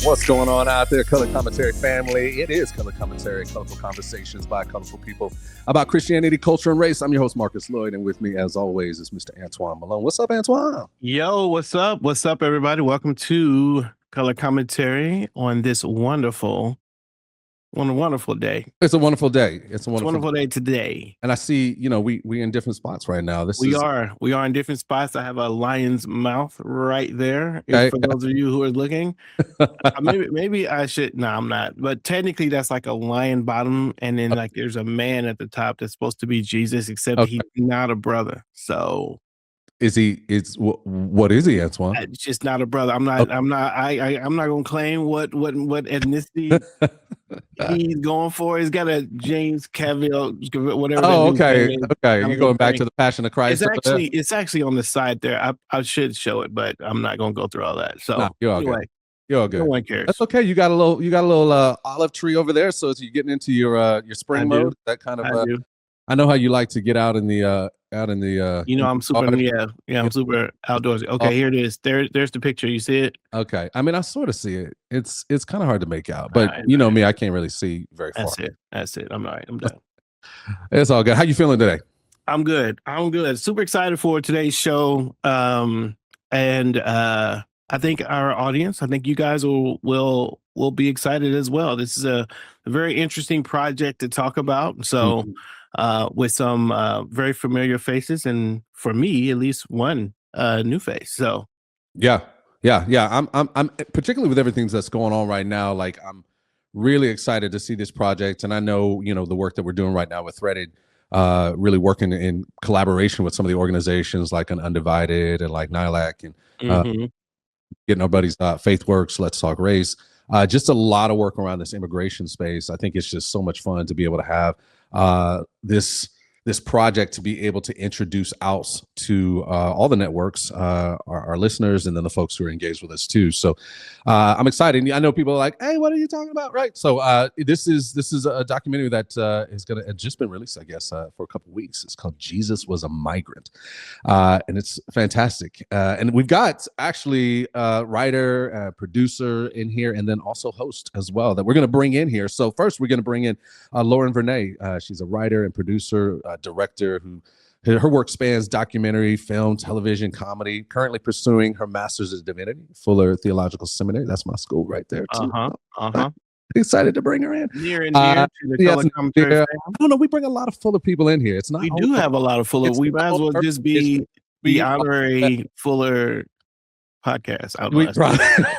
What's going on out there, Color Commentary family? It is Color Commentary, colorful conversations by colorful people about Christianity, culture, and race. I'm your host, Marcus Lloyd, and with me, as always, is Mr. Antoine Malone. What's up, Antoine? Yo, what's up? What's up, everybody? Welcome to Color Commentary on this wonderful day. It's a wonderful day. It's a wonderful day today. And I see, we in different spots right now. We are in different spots. I have a lion's mouth right there. Okay. For those of you who are looking, maybe I should. No, I'm not. But technically, that's like a lion bottom, and then like there's a man at the top that's supposed to be Jesus, except he's not a brother. So. What is he, Antoine? It's just not a brother. I'm not gonna claim what ethnicity he's going for. He's got a James Cavill, whatever. Oh, okay. You're going back to the Passion of Christ. It's actually on the side there. I should show it, but I'm not gonna go through all that. So you're all good. You're all good. No one cares. That's okay. You got a little olive tree over there, so as you're getting into your spring mode, that kind of. I know how you like to get out in the. I'm super. I'm super outdoorsy. Okay, here it is. There's the picture. You see it? Okay. I mean, I sort of see it. It's kind of hard to make out, but you know me, I can't really see very far. That's it. I'm all right. I'm done. It's all good. How you feeling today? I'm good. Super excited for today's show. And I think our audience, you guys will be excited as well. This is a very interesting project to talk about. So. Mm-hmm. With some very familiar faces, and for me, at least one new face. So, yeah. I'm particularly with everything that's going on right now. Like, I'm really excited to see this project, and I know the work that we're doing right now with Threaded, really working in collaboration with some of the organizations like an Undivided and like NILAC and getting our buddies FaithWorks, Let's Talk Race. Just a lot of work around this immigration space. I think it's just so much fun to be able to have this project to be able to introduce out to all the networks, our listeners, and then the folks who are engaged with us too. So I'm excited. I know people are like, "Hey, what are you talking about?" Right? So this is a documentary that is going to just been released, I guess, for a couple of weeks. It's called "Jesus Was a Migrant," and it's fantastic. And we've got actually writer, producer in here, and then also host as well that we're going to bring in here. So first, we're going to bring in Lauren Vernea. She's a writer and producer. Director who her work spans documentary, film, television, comedy, currently pursuing her master's in divinity, Fuller Theological Seminary. That's my school right there too. Excited to bring her in. Near and dear to the Color Commentary. I don't know. We bring a lot of Fuller people in here. It's not. We do have a lot of Fuller. We might as well just be the honorary Fuller podcast.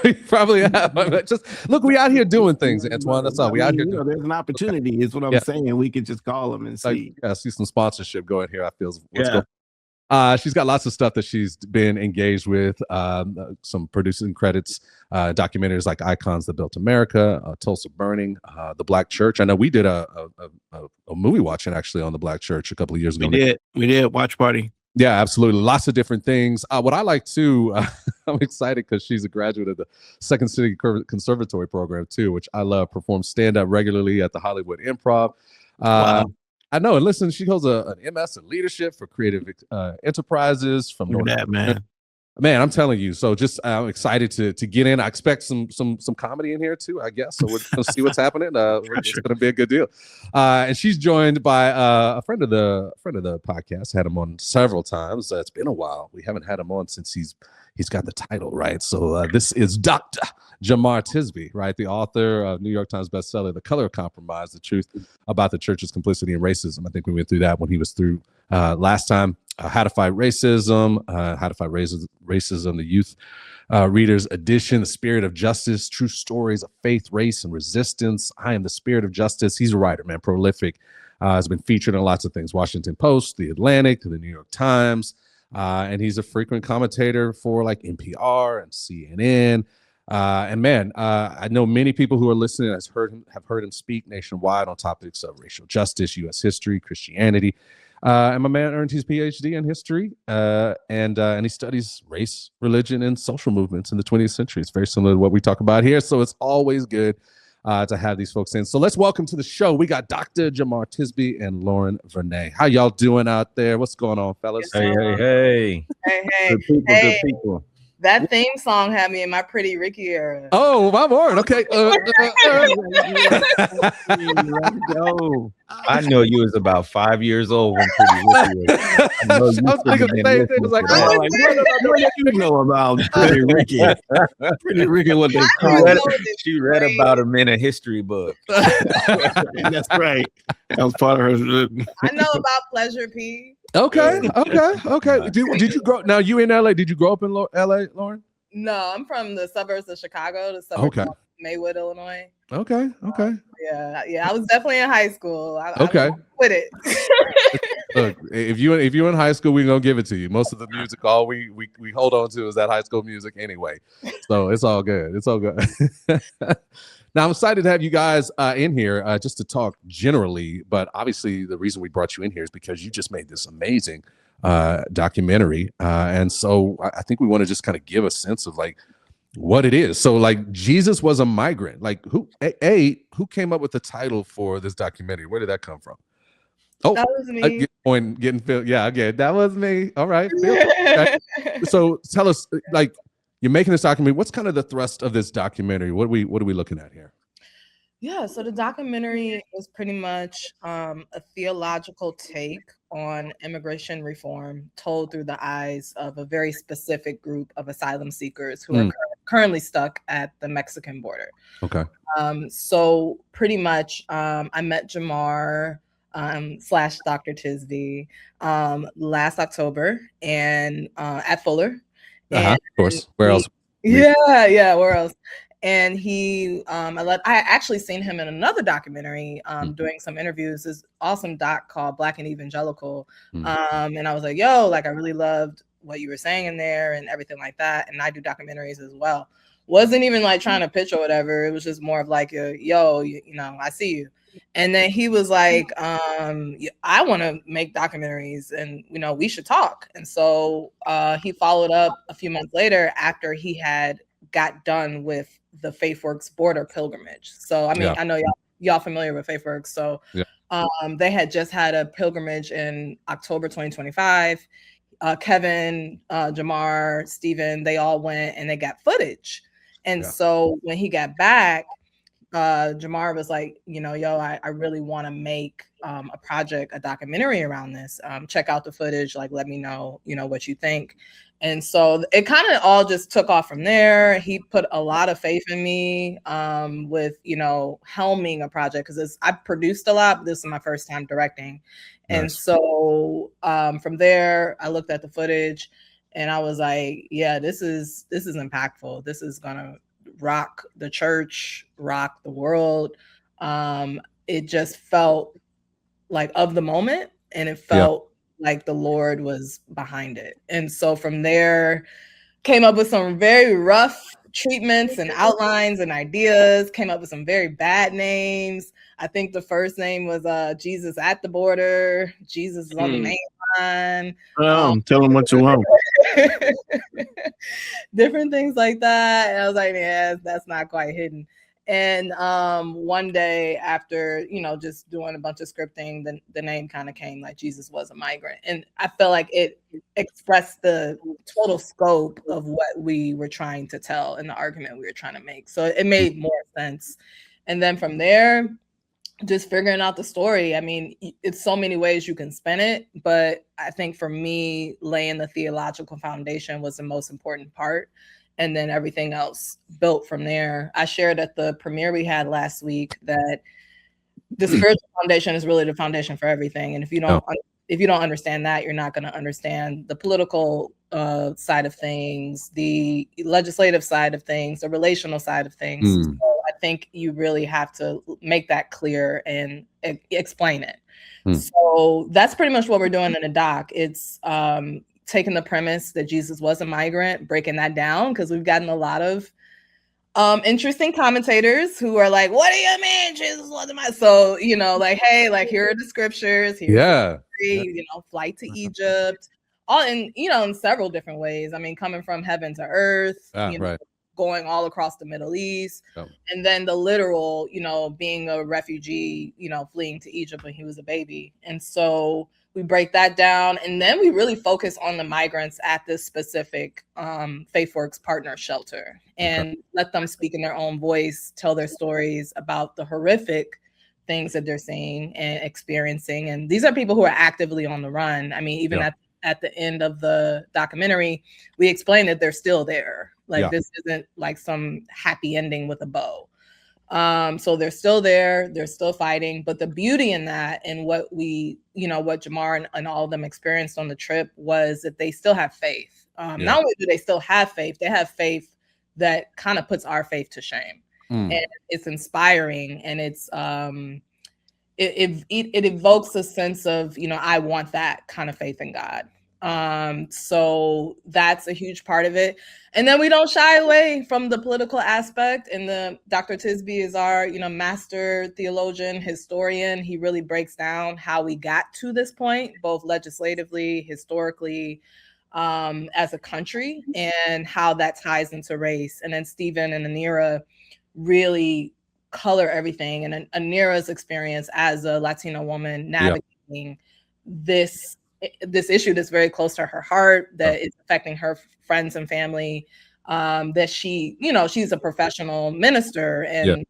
We probably have. Just look, we out here doing things, Antoine. That's all. We out here doing. There's an opportunity, is what I'm saying. We could just call them and see. See some sponsorship going here. I feel what's going. She's got lots of stuff that she's been engaged with. Some producing credits, documentaries like Icons That Built America, Tulsa Burning, The Black Church. I know we did a movie watching actually on the Black Church a couple of years ago. We did watch party. Yeah, absolutely. Lots of different things. What I like too, I'm excited because she's a graduate of the Second City Conservatory program too, which I love. Performs stand-up regularly at the Hollywood Improv. Wow. I know. And listen, she holds an MS in leadership for creative enterprises from North Carolina. Man, I'm telling you. So just I'm excited to get in. I expect some comedy in here too, I guess. So we're going to see what's happening. It's going to be a good deal. And she's joined by a friend of the podcast. Had him on several times. It's been a while. We haven't had him on since he's got the title, right? So this is Dr. Jemar Tisby, right? The author of New York Times bestseller, The Color of Compromise: The Truth About the Church's Complicity and Racism. I think we went through that when he was through last time. How to Fight Racism, How to Fight Racism, the Youth Readers Edition, The Spirit of Justice, True Stories of Faith, Race, and Resistance. I Am the Spirit of Justice. He's a writer, man, prolific. Has been featured in lots of things. Washington Post, The Atlantic, the New York Times. And he's a frequent commentator for like NPR and CNN. And man, I know many people who are listening have heard him speak nationwide on topics of racial justice, U.S. history, Christianity. And my man earned his PhD in history, and he studies race, religion, and social movements in the 20th century. It's very similar to what we talk about here, so it's always good to have these folks in. So let's welcome to the show. We got Dr. Jemar Tisby and Lauren Vernea. How y'all doing out there? What's going on, fellas? Hey. Good people. That theme song had me in my Pretty Ricky era. Oh, my word. Okay. Let's go. I know you was about 5 years old when Pretty Ricky was. I know you I was thinking the same thing. It was like, I'm like, what do you know about Pretty Ricky? Pretty Ricky, what they call it. She read about him in a history book. That's right. That was part of her. I know about Pleasure P. Okay. Did you grow? Now you in LA? Did you grow up in LA, Lauren? No, I'm from the suburbs of Chicago, the suburbs of Maywood, Illinois. Okay. Yeah. I was definitely in high school. I with it. Look, if you in high school, we're gonna give it to you. Most of the music, all we hold on to is that high school music anyway. So it's all good. It's all good. Now I'm excited to have you guys in here just to talk generally, but obviously the reason we brought you in here is because you just made this amazing documentary, and so I think we want to just kind of give a sense of like what it is. So like Jesus was a migrant. Like who came up with the title for this documentary? Where did that come from? Oh, that was me. Getting Phil. Yeah, again, that was me. All right. Okay. So tell us, like, you're making this documentary. What's kind of the thrust of this documentary? What are we looking at here? Yeah, so the documentary is pretty much a theological take on immigration reform told through the eyes of a very specific group of asylum seekers who are currently stuck at the Mexican border. Okay. So pretty much I met Jemar / Dr. Tisby last October and at Fuller. Of course. Where else? Yeah, where else? And I actually seen him in another documentary doing some interviews, this awesome doc called Black and Evangelical. And I was like, yo, like I really loved what you were saying in there and everything like that. And I do documentaries as well. Wasn't even like trying to pitch or whatever. It was just more of like, yo, you know, I see you. And then he was like, I want to make documentaries and, you know, we should talk. And so he followed up a few months later after he had got done with the FaithWorks border pilgrimage. So, I mean, I know y'all familiar with FaithWorks. So they had just had a pilgrimage in October 2025. Kevin, Jemar, Stephen, they all went and they got footage. And so when he got back, Jemar was like, you know, yo, I really want to make a project, a documentary around this. Check out the footage, like, let me know, you know, what you think. And so it kind of all just took off from there. He put a lot of faith in me with, you know, helming a project because I've produced a lot, but this is my first time directing. Nice. And so from there, I looked at the footage and I was like, yeah, this is impactful. This is gonna rock the church, rock the world. It just felt like of the moment, and it felt like the Lord was behind it. And so from there, came up with some very rough treatments and outlines and ideas, came up with some very bad names. I think the first name was Jesus at the border, Jesus is on the main line. Tell them what you want. Different things like that. And I was like, yeah, that's not quite hidden. And one day after, you know, just doing a bunch of scripting, the name kind of came, like Jesus was a migrant. And I felt like it expressed the total scope of what we were trying to tell and the argument we were trying to make. So it made more sense. And then from there, just figuring out the story. I mean, it's so many ways you can spin it, but I think for me, laying the theological foundation was the most important part. And then everything else built from there. I shared at the premiere we had last week that the spiritual foundation is really the foundation for everything. And if you don't understand that, you're not going to understand the political side of things, the legislative side of things, the relational side of things. So I think you really have to make that clear and explain it. So that's pretty much what we're doing in the doc. It's taking the premise that Jesus was a migrant, breaking that down, because we've gotten a lot of interesting commentators who are like, what do you mean Jesus was a migrant? So, you know, like, hey, like, here are the scriptures. Here's the history, you know, flight to Egypt, all in, you know, in several different ways. I mean, coming from heaven to earth, you know, going all across the Middle East, and then the literal, you know, being a refugee, you know, fleeing to Egypt when he was a baby. And so we break that down, and then we really focus on the migrants at this specific FaithWorks partner shelter and let them speak in their own voice, tell their stories about the horrific things that they're seeing and experiencing. And these are people who are actively on the run. I mean, even at the end of the documentary, we explain that they're still there. Like this isn't like some happy ending with a bow. So they're still there, they're still fighting. But the beauty in that, and what we, what Jemar and all of them experienced on the trip, was that they still have faith. Not only do they still have faith, they have faith that kind of puts our faith to shame. And it's inspiring, and it's it evokes a sense of, I want that kind of faith in God. So that's a huge part of it. And then we don't shy away from the political aspect. And Dr. Tisby is our, master theologian, historian. He really breaks down how we got to this point, both legislatively, historically, as a country, and how that ties into race. And then Stephen and Anira really color everything. And Anira's experience as a Latino woman navigating this issue that's very close to her heart, that is affecting her friends and family, that she, she's a professional minister and,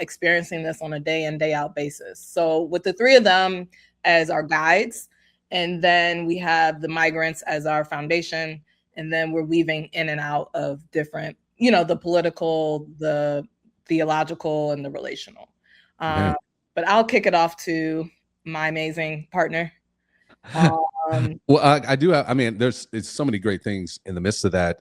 experiencing this on a day in, day out basis. So with the three of them as our guides, and then we have the migrants as our foundation, and then we're weaving in and out of different, the political, the theological, and the relational. But I'll kick it off to my amazing partner. Well, I do. I mean, it's so many great things in the midst of that.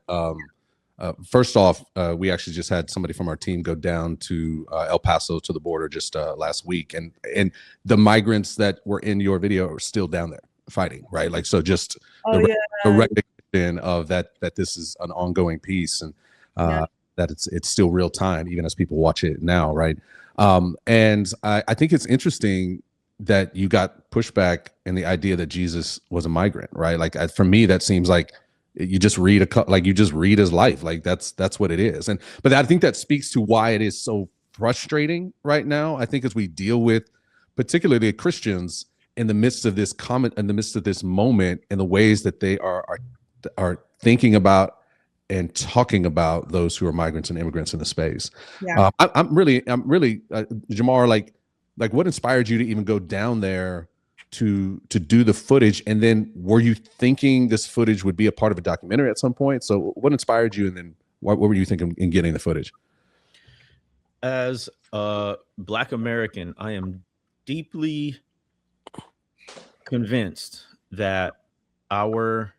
First off, we actually just had somebody from our team go down to El Paso to the border just last week, and the migrants that were in your video are still down there fighting, right? Like, so just the recognition of that this is an ongoing piece, and that it's still real time, even as people watch it now, right? And I think it's interesting that you got pushback in the idea that Jesus was a migrant, right? Like, for me, that seems like you just read his life. Like that's what it is. But I think that speaks to why it is so frustrating right now. I think as we deal with particularly Christians in the midst of this moment, and the ways that they are thinking about and talking about those who are migrants and immigrants in the space. I'm really Jemar, like what inspired you to even go down there to do the footage? And then were you thinking this footage would be a part of a documentary at some point? So what inspired you, and then what were you thinking in getting the footage? As a Black American, I am deeply convinced that our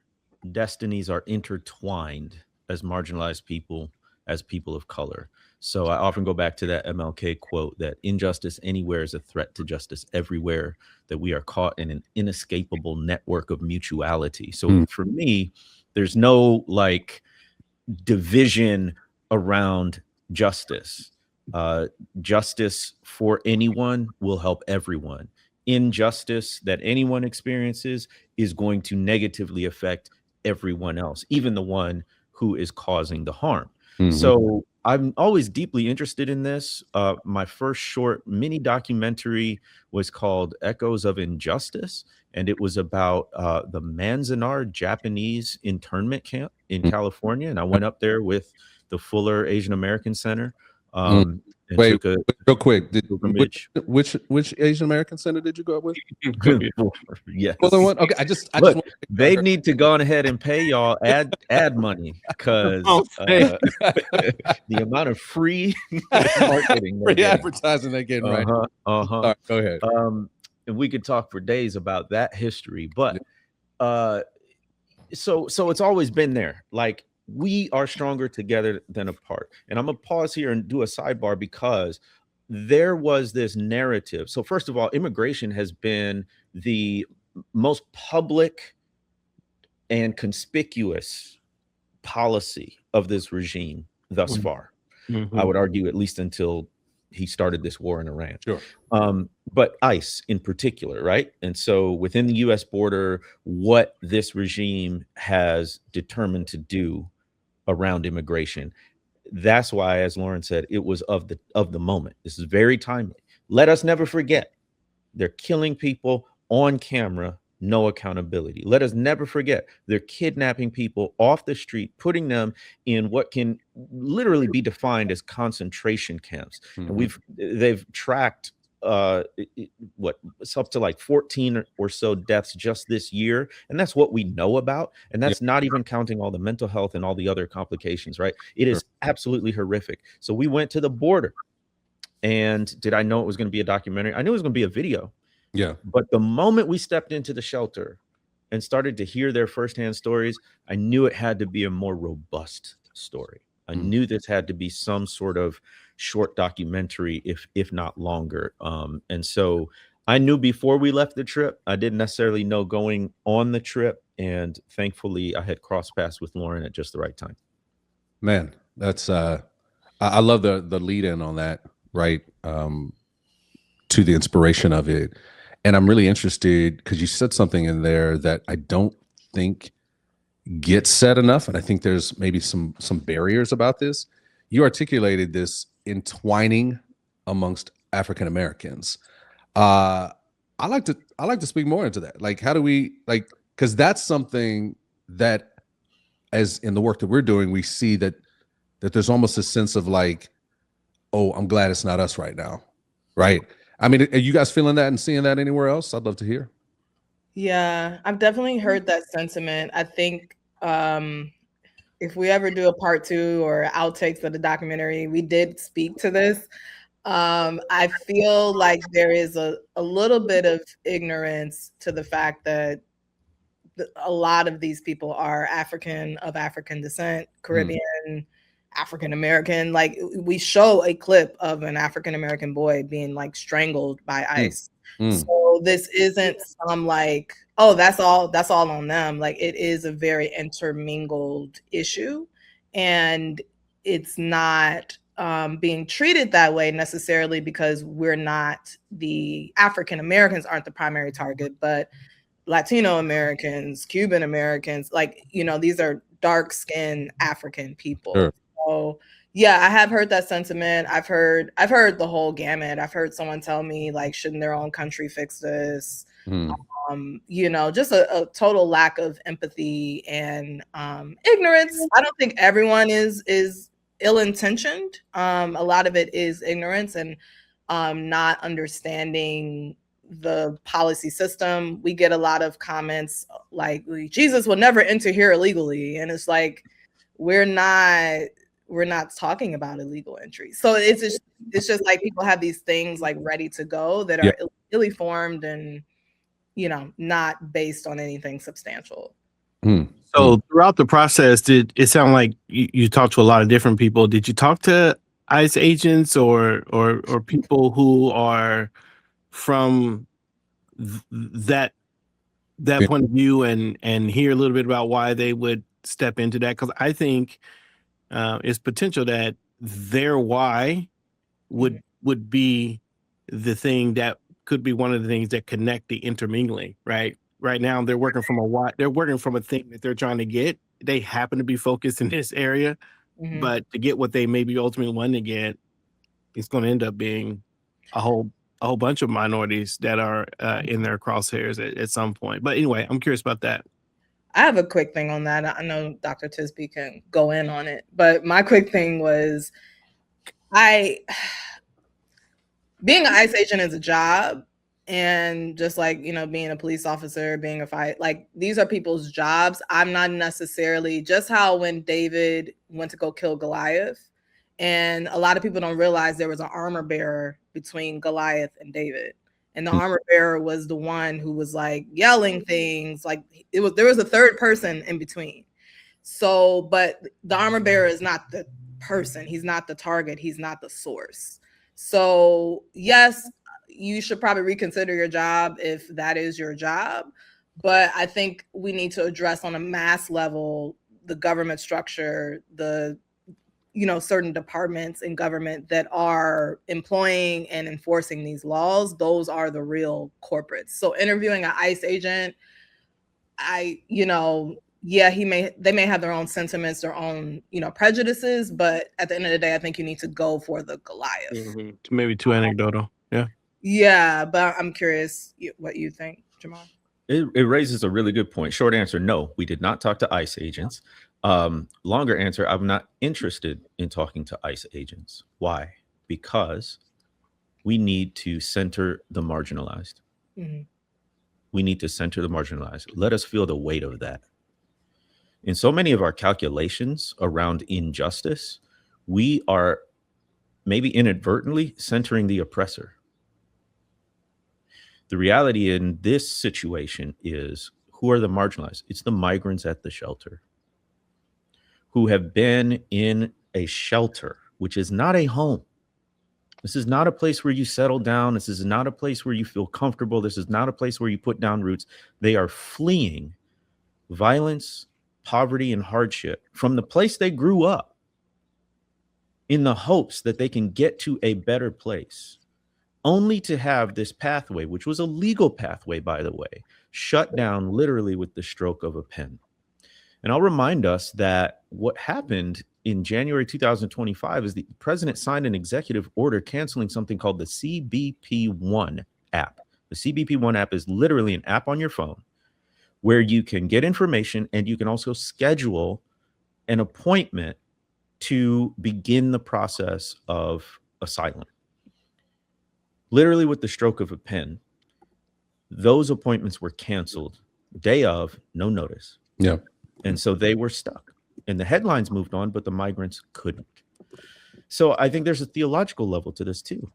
destinies are intertwined as marginalized people, as people of color. So I often go back to that MLK quote that injustice anywhere is a threat to justice everywhere, that we are caught in an inescapable network of mutuality. So for me, there's no division around justice. Justice for anyone will help everyone. Injustice that anyone experiences is going to negatively affect everyone else, even the one who is causing the harm. So I'm always deeply interested in this. My first short mini documentary was called Echoes of Injustice, and it was about the Manzanar Japanese internment camp in California. And I went up there with the Fuller Asian American Center. Wait, real quick, which Asian American center did you go up with? Yes. One? Okay, I just they need to go on ahead and pay y'all ad money, because the amount of free marketing, free advertising they're getting, right? Right, go ahead. And we could talk for days about that history, but so it's always been there. Like, we are stronger together than apart. And I'm gonna pause here and do a sidebar, because there was this narrative. So first of all, immigration has been the most public and conspicuous policy of this regime thus far. I would argue, at least until he started this war in Iran. Sure. But ICE in particular, right? And so within the US border, what this regime has determined to do around immigration, that's why, as Lauren said, it was of the moment. This is very timely. Let us never forget, they're killing people on camera no accountability. Let us never forget they're kidnapping people off the street, putting them in what can literally be defined as concentration camps. And they've tracked it's up to like 14 or so deaths just this year, and that's what we know about, and that's not even counting all the mental health and all the other complications, right? It is absolutely horrific. So we went to the border, and did I know it was going to be a documentary? I knew it was going to be a video. But the moment we stepped into the shelter and started to hear their firsthand stories, I knew it had to be a more robust story. I knew this had to be some sort of short documentary, if not longer. And so I knew before we left the trip. I didn't necessarily know going on the trip. And thankfully, I had crossed paths with Lauren at just the right time. Man, that's I love the lead in on that, right? To the inspiration of it. And I'm really interested because you said something in there that I don't think gets said enough. And I think there's maybe some barriers about this. You articulated this entwining amongst African Americans. I like to speak more into that. Like, how do we because that's something that, as in the work that we're doing, we see that there's almost a sense of like, oh, I'm glad it's not us right now. Right. I mean, are you guys feeling that and seeing that anywhere else? I'd love to hear. Yeah, I've definitely heard that sentiment. I think if we ever do a part 2 or outtakes of the documentary, we did speak to this. I feel like there is a little bit of ignorance to the fact that a lot of these people are African descent, Caribbean, African American. Like, we show a clip of an African American boy being like strangled by ICE. So this isn't some like, oh, that's all on them. Like, it is a very intermingled issue, and it's not being treated that way necessarily because we're not the African Americans aren't the primary target, but Latino Americans, Cuban Americans, like, these are dark-skinned African people. Sure. So yeah, I have heard that sentiment. I've heard the whole gamut. I've heard someone tell me like, shouldn't their own country fix this? Just a total lack of empathy and ignorance. I don't think everyone is ill-intentioned. A lot of it is ignorance and not understanding the policy system. We get a lot of comments like, Jesus will never enter here illegally, and it's like, we're not talking about illegal entry. So it's just like people have these things like ready to go that are illy formed and not based on anything substantial. So throughout the process, did it sound like you talked to a lot of different people? Did you talk to ICE agents or people who are from that point of view and hear a little bit about why they would step into that? Because I think it's potential that their why would be the thing that could be one of the things that connect the intermingling. Right now they're working from a thing that they're trying to get. They happen to be focused in this area, but to get what they maybe ultimately want to get, it's going to end up being a whole bunch of minorities that are in their crosshairs at some point. But anyway, I'm curious about that. I have a quick thing on that. I know Dr. Tisby can go in on it, but my quick thing was, being an ICE agent is a job, and just like, being a police officer, being a fight, like, these are people's jobs. I'm not necessarily, just how when David went to go kill Goliath, and a lot of people don't realize there was an armor bearer between Goliath and David. And the armor bearer was the one who was like yelling things, like there was a third person in between. So, but the armor bearer is not the person. He's not the target. He's not the source. So yes, you should probably reconsider your job if that is your job. But I think we need to address on a mass level the government structure, the certain departments in government that are employing and enforcing these laws. Those are the real corporates. So interviewing an ICE agent, they may have their own sentiments, their own, prejudices, but at the end of the day, I think you need to go for the Goliath. Maybe too anecdotal. Yeah. Yeah, but I'm curious what you think, Jemar. It raises a really good point. Short answer, no, we did not talk to ICE agents. Longer answer, I'm not interested in talking to ICE agents. Why? Because we need to center the marginalized. Mm-hmm. We need to center the marginalized. Let us feel the weight of that. In so many of our calculations around injustice, we are maybe inadvertently centering the oppressor. The reality in this situation is, who are the marginalized? It's the migrants at the shelter who have been in a shelter, which is not a home. This is not a place where you settle down. This is not a place where you feel comfortable. This is not a place where you put down roots. They are fleeing violence, poverty, and hardship from the place they grew up in the hopes that they can get to a better place, only to have this pathway, which was a legal pathway, by the way, shut down literally with the stroke of a pen. And I'll remind us that what happened in January 2025 is the president signed an executive order canceling something called the CBP1 app. The CBP1 app is literally an app on your phone where you can get information and you can also schedule an appointment to begin the process of asylum. Literally with the stroke of a pen, those appointments were canceled day of, no notice. Yeah. And so they were stuck. And the headlines moved on, but the migrants couldn't. So I think there's a theological level to this too.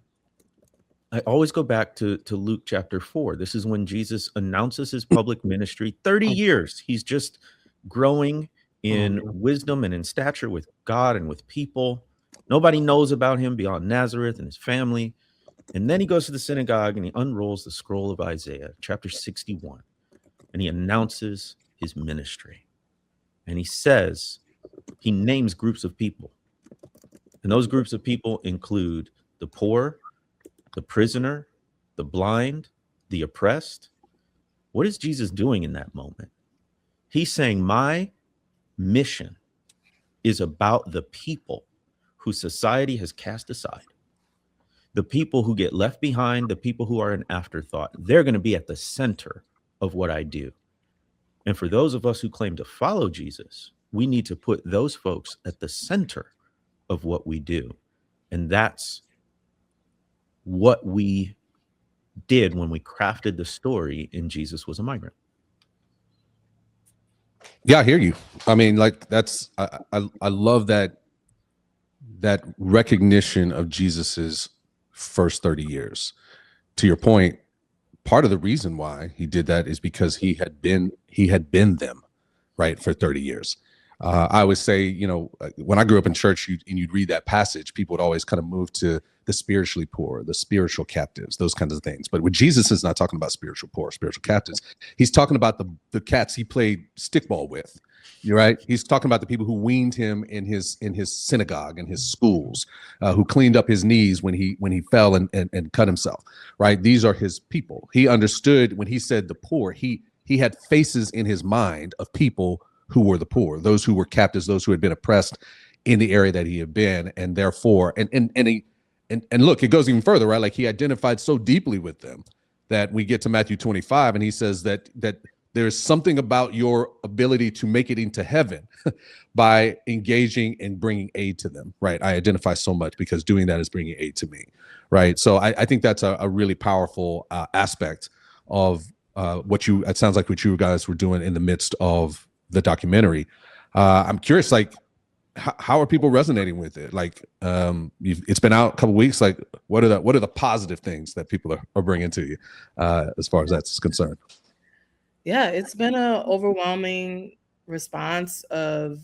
I always go back to Luke chapter 4. This is when Jesus announces his public ministry. 30 years. He's just growing in wisdom and in stature with God and with people. Nobody knows about him beyond Nazareth and his family. And then he goes to the synagogue and he unrolls the scroll of Isaiah, chapter 61. And he announces his ministry. And he says, he names groups of people. And those groups of people include the poor, the prisoner, the blind, the oppressed. What is Jesus doing in that moment? He's saying, my mission is about the people who society has cast aside, the people who get left behind, the people who are an afterthought. They're going to be at the center of what I do. And for those of us who claim to follow Jesus, we need to put those folks at the center of what we do. And that's what we did when we crafted the story in Jesus Was a Migrant. Yeah, I hear you. I mean, like that's I love that recognition of Jesus's first 30 years. To your point, part of the reason why he did that is because he had been them, right, for 30 years. I always say, you know, when I grew up in church, you'd read that passage, people would always kind of move to the spiritually poor, the spiritual captives, those kinds of things. But when Jesus is not talking about spiritual poor, spiritual captives, he's talking about the cats he played stickball with. You're right. He's talking about the people who weaned him in his synagogue and his schools, who cleaned up his knees when he fell and cut himself. Right. These are his people. He understood when he said the poor, he had faces in his mind of people who were the poor, those who were captives, those who had been oppressed in the area that he had been. And therefore, and look, it goes even further, right? Like he identified so deeply with them that we get to Matthew 25 and he says that there's something about your ability to make it into heaven by engaging and bringing aid to them, right? I identify so much because doing that is bringing aid to me, right? So I think that's a really powerful aspect of it sounds like what you guys were doing in the midst of the documentary. I'm curious, like, how are people resonating with it? Like, it's been out a couple weeks. Like, what are the positive things that people are bringing to you as far as that's concerned? Yeah, it's been an overwhelming response of,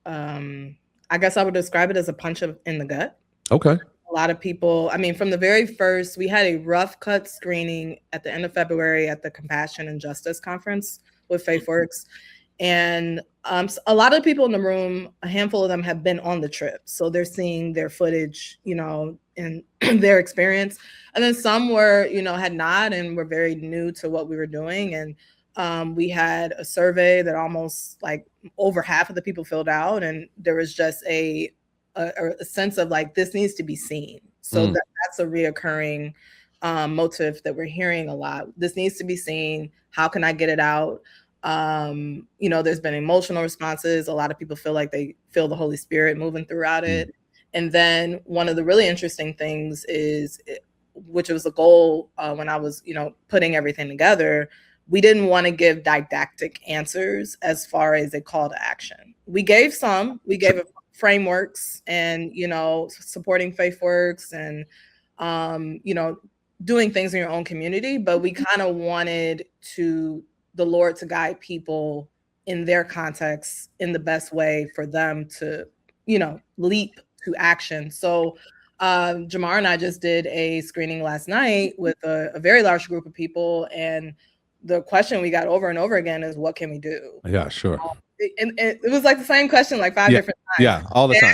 I guess I would describe it as a punch in the gut. Okay. A lot of people, I mean, from the very first, we had a rough cut screening at the end of February at the Compassion and Justice Conference with FaithWorks. And a lot of people in the room, a handful of them have been on the trip. So they're seeing their footage, you know, and their experience. And then some were, you know, had not and were very new to what we were doing. And we had a survey that almost like over half of the people filled out. And there was just a sense of like, this needs to be seen. So that's a reoccurring motif that we're hearing a lot. This needs to be seen. How can I get it out? There's been emotional responses. A lot of people feel like they feel the Holy Spirit moving throughout it. And then one of the really interesting things is, which was a goal when I was, putting everything together, we didn't want to give didactic answers as far as a call to action. We gave frameworks and, supporting faith works and, doing things in your own community, but we kind of wanted the Lord to guide people in their context in the best way for them to, leap to action. So Jemar and I just did a screening last night with a very large group of people, and the question we got over and over again is, what can we do? Yeah, sure. And it was like the same question like 5 different times. Yeah, all the time.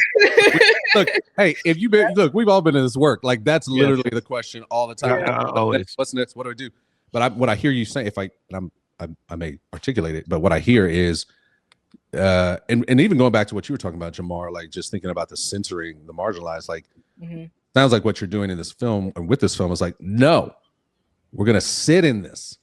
Look, hey, we've all been in this work. Like, that's literally the question all the time. What's next? What do I do? But what I hear you say, I may articulate it, but what I hear is, and even going back to what you were talking about, Jemar, like just thinking about the censoring, the marginalized, like sounds like what you're doing in this film and with this film is like, no, we're gonna sit in this.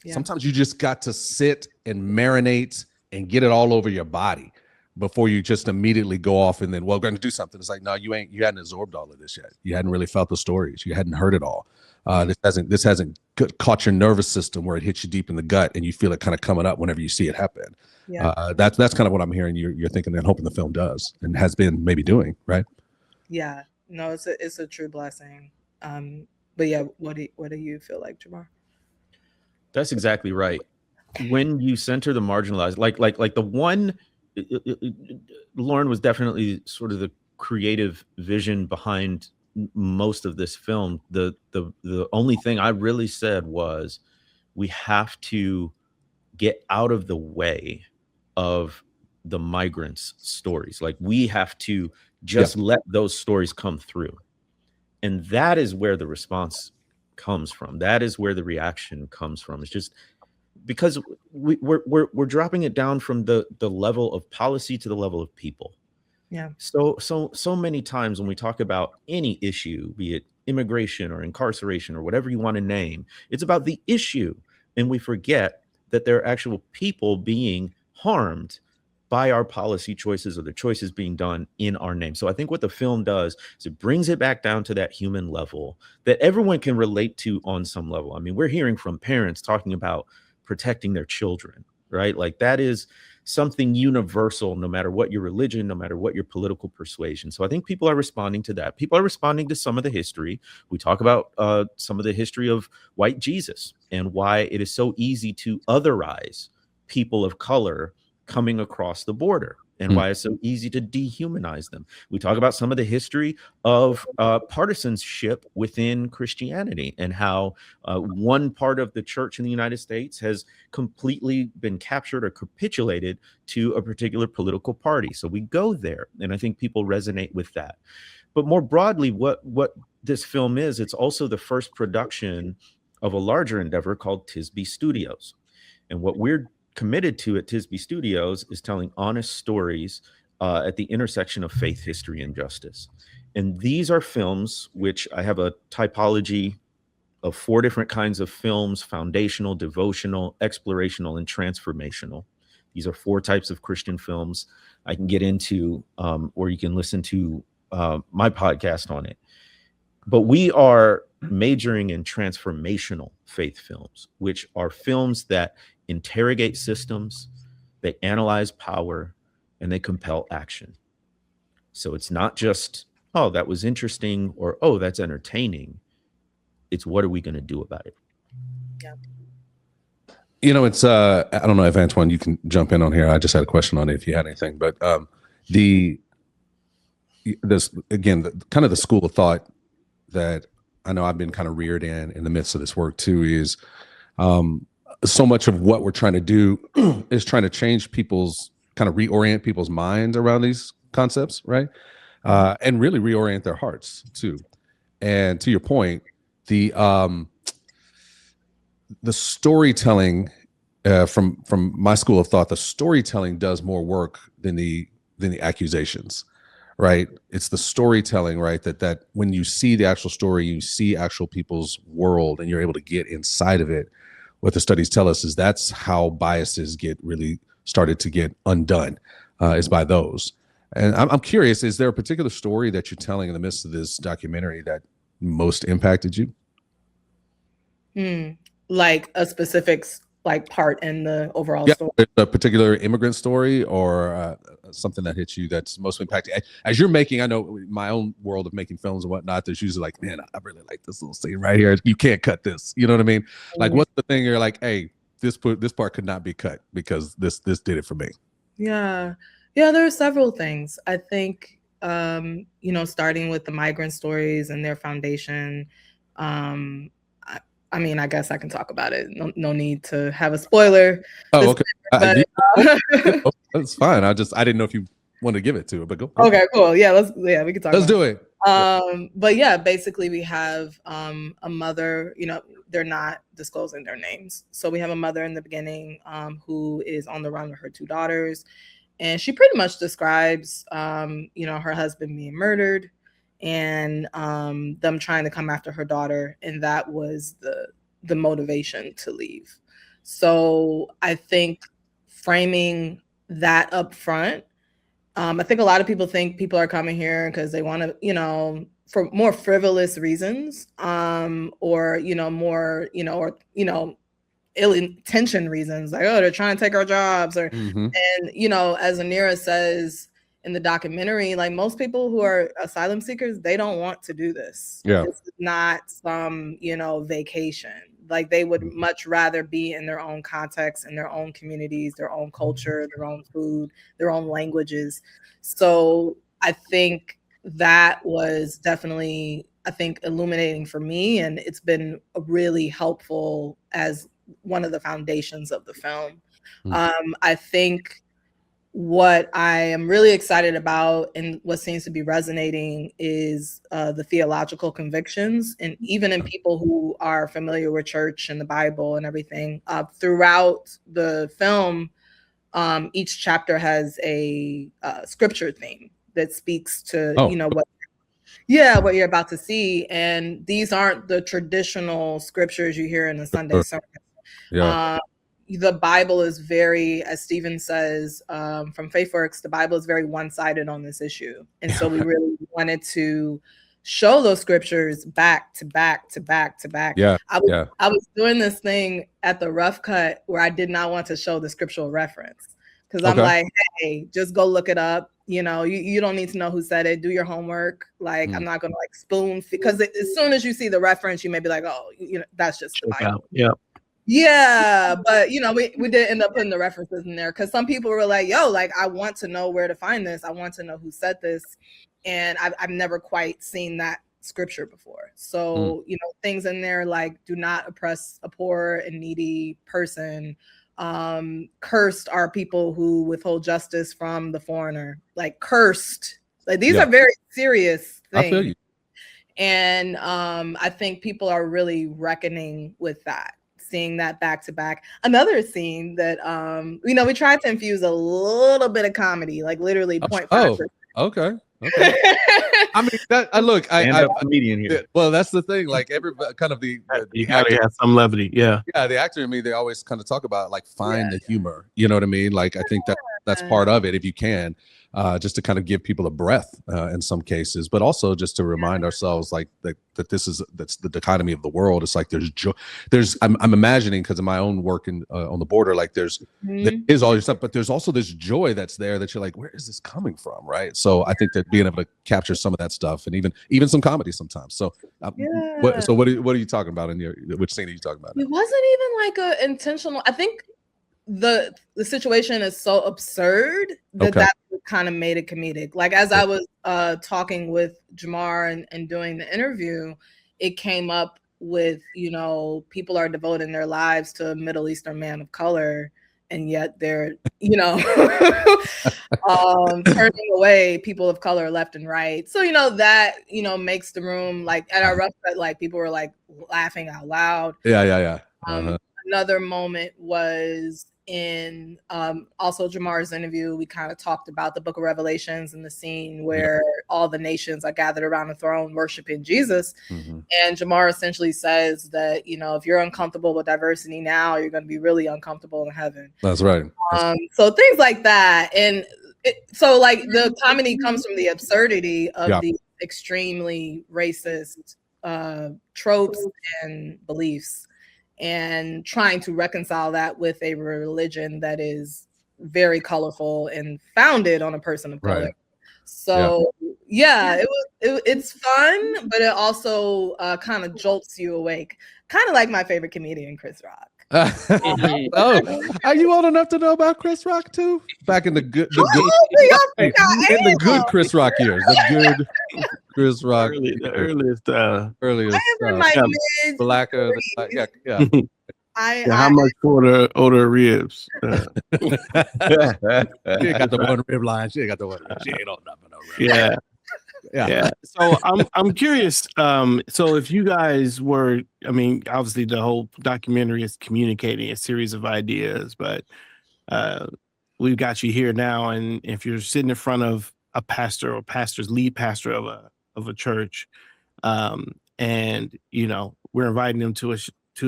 Yeah. Sometimes you just got to sit and marinate and get it all over your body before you just immediately go off and then, we're going to do something. It's like, no, you hadn't absorbed all of this yet. You hadn't really felt the stories. You hadn't heard it all. This hasn't caught your nervous system where it hits you deep in the gut and you feel it kind of coming up whenever you see it happen. Yeah. That's kind of what I'm hearing you're thinking and hoping the film does and has been maybe doing, right? Yeah, no, it's a true blessing. But yeah, what do you feel like, Jemar? That's exactly right. When you center the marginalized, like the one, Lauren was definitely sort of the creative vision behind most of this film. The only thing I really said was, we have to get out of the way of the migrants' stories. Like, we have to just let those stories come through. And that is where the response comes from. That is where the reaction comes from. It's just because we're dropping it down from the level of policy to the level of people. Yeah. So many times when we talk about any issue, be it immigration or incarceration or whatever you want to name, it's about the issue. And we forget that there are actual people being harmed by our policy choices or the choices being done in our name. So I think what the film does is it brings it back down to that human level that everyone can relate to on some level. I mean, we're hearing from parents talking about protecting their children, right? Like, that is something universal, no matter what your religion, no matter what your political persuasion. So I think people are responding to that. People are responding to some of the history. We talk about some of the history of white Jesus and why it is so easy to otherize people of color coming across the border, and why it's so easy to dehumanize them. We talk about some of the history of partisanship within Christianity and how one part of the church in the United States has completely been captured or capitulated to a particular political party. So we go there, and I think people resonate with that. But more broadly, what this film is, it's also the first production of a larger endeavor called Tisby Studios. And what we're committed to at Tisby Studios is telling honest stories at the intersection of faith, history, and justice. And these are films which I have a typology of 4 different kinds of films: foundational, devotional, explorational, and transformational. These are 4 types of Christian films I can get into, or you can listen to my podcast on it. But we are majoring in transformational faith films, which are films that interrogate systems, they analyze power, and they compel action. So it's not just, oh, that was interesting, or, oh, that's entertaining. It's, what are we going to do about it? Yeah. It's I don't know if Antoine, you can jump in on here. I just had a question on it if you had anything, but this again, kind of the school of thought that I know I've been kind of reared in the midst of this work too is so much of what we're trying to do is trying to change kind of reorient people's minds around these concepts, right? And really reorient their hearts too. And to your point, the storytelling from my school of thought, the storytelling does more work than the accusations, right? It's the storytelling, right? That when you see the actual story, you see actual people's world and you're able to get inside of it. What the studies tell us is that's how biases get really started to get undone, is by those. And I'm curious, is there a particular story that you're telling in the midst of this documentary that most impacted you? Like a specific like part in the overall Yeah, story. a particular immigrant story or something that hits you that's most impacting. As you're making, I know my own world of making films and whatnot, there's usually like, man, I really like this little scene right here. You can't cut this. You know what I mean? Like, what's the thing you're like, hey, this part could not be cut because this did it for me. Yeah, there are several things. I think starting with the migrant stories and their foundation. I mean, I guess I can talk about it. No need to have a spoiler. Oh, okay. But, that's fine. I didn't know if you wanted to give it to it, but go. Okay, cool. Yeah, we can talk. Let's do it. But yeah, basically we have a mother. They're not disclosing their names, so we have a mother in the beginning who is on the run with her 2 daughters, and she pretty much describes her husband being murdered and them trying to come after her daughter, and that was the motivation to leave. So I think framing that up front, I think a lot of people think people are coming here because they want to, for more frivolous reasons, or more, or ill-intentioned reasons, like, oh, they're trying to take our jobs, or and as Anira says in the documentary, like most people who are asylum seekers, they don't want to do this. Yeah. This is not some, vacation. Like they would much rather be in their own context, in their own communities, their own culture, their own food, their own languages. So I think that was definitely, illuminating for me. And it's been really helpful as one of the foundations of the film. I think what I am really excited about and what seems to be resonating is the theological convictions, and even in people who are familiar with church and the Bible and everything. Throughout the film, each chapter has a scripture theme that speaks to what you're about to see, and these aren't the traditional scriptures you hear in the Sunday sermon. The Bible is very, as Stephen says from FaithWorks, the Bible is very one-sided on this issue. And so we really wanted to show those scriptures back to back to back to back. I was doing this thing at the rough cut where I did not want to show the scriptural reference because I'm like, hey, just go look it up. You don't need to know who said it. Do your homework. Like, I'm not going to spoon, because as soon as you see the reference, you may be like, oh, that's just the Bible. Yeah, but we did end up putting the references in there because some people were like, yo, like, I want to know where to find this. I want to know who said this. And I've never quite seen that scripture before. So, things in there like, do not oppress a poor and needy person. Cursed are people who withhold justice from the foreigner. Like, cursed. Like, these are very serious things. I feel you. And I think people are really reckoning with that. Seeing that back to back. Another scene that we tried to infuse a little bit of comedy, like literally 0.5%. Okay. I mean, I'm a comedian here. Well, that's the thing. Like every kind of the actor has some levity. Yeah, the actor in me, they always kind of talk about like find the humor. You know what I mean? Like I think that's part of it if you can. Just to kind of give people a breath in some cases, but also just to remind ourselves like that that's the dichotomy of the world. It's like I'm imagining, because of my own work on the border, like there is all your stuff, but there's also this joy that's there that you're like, where is this coming from, right? So I think that being able to capture some of that stuff, and even some comedy sometimes. So what are you talking about which scene are you talking about? It wasn't even like a intentional. I think the situation is so absurd that kind of made it comedic. Like as I was talking with Jemar and doing the interview, it came up with people are devoting their lives to a Middle Eastern man of color, and yet they're turning away people of color left and right. So that makes the room, like at our rough cut, like people were like laughing out loud. Yeah. Another moment was in also Jemar's interview, we kind of talked about the book of Revelations and the scene where all the nations are gathered around the throne worshiping Jesus. Mhm. And Jemar essentially says that, you know, if you're uncomfortable with diversity now, you're going to be really uncomfortable in heaven. That's right. So things like that. And so like the comedy comes from the absurdity of the extremely racist tropes and beliefs, and trying to reconcile that with a religion that is very colorful and founded on a person of color. Right. So it's fun, but it also kind of jolts you awake, kind of like my favorite comedian, Chris Rock. Oh, are you old enough to know about Chris Rock too? Back in the good Chris Rock years, the good Chris Rock, the earliest. blacker. How much for the older ribs? She ain't got the one rib line. She ain't got the one. She ain't on nothing. Yeah. So I'm curious. So if you guys were, I mean, obviously the whole documentary is communicating a series of ideas, but we've got you here now, and if you're sitting in front of a pastor or lead pastor of a church, and you know we're inviting them to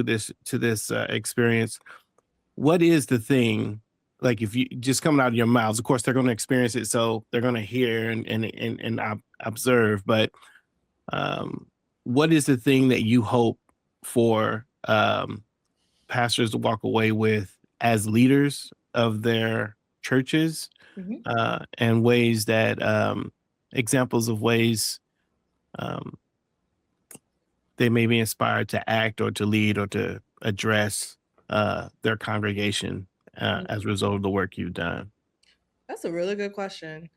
this experience, what is the thing? Like, if you just coming out of your mouths, of course they're going to experience it, so they're going to hear and observe. But what is the thing that you hope for pastors to walk away with as leaders of their churches, and ways that examples of ways they may be inspired to act or to lead or to address their congregation as a result of the work you've done? That's a really good question.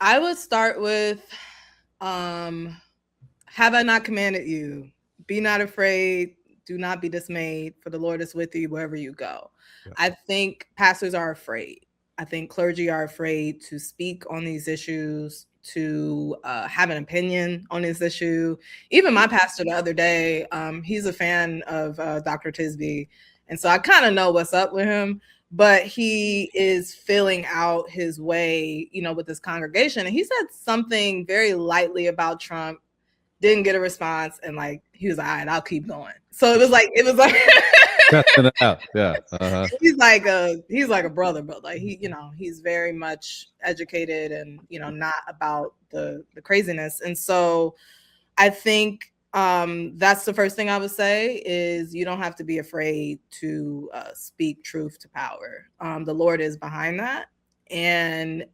I would start with, have I not commanded you? Be not afraid. Do not be dismayed, for the Lord is with you wherever you go. Yeah. I think pastors are afraid. I think clergy are afraid to speak on these issues, to have an opinion on this issue. Even my pastor the other day, he's a fan of Dr. Tisby. And so I kind of know what's up with him, but he is filling out his way, you know, with this congregation. And he said something very lightly about Trump, didn't get a response. And like, he was like, all right, I'll keep going. So it was like, testing it out. Yeah. He's like a brother, but like he's very much educated and, you know, not about the craziness. And so I think that's the first thing I would say is you don't have to be afraid to speak truth to power. The Lord is behind that. And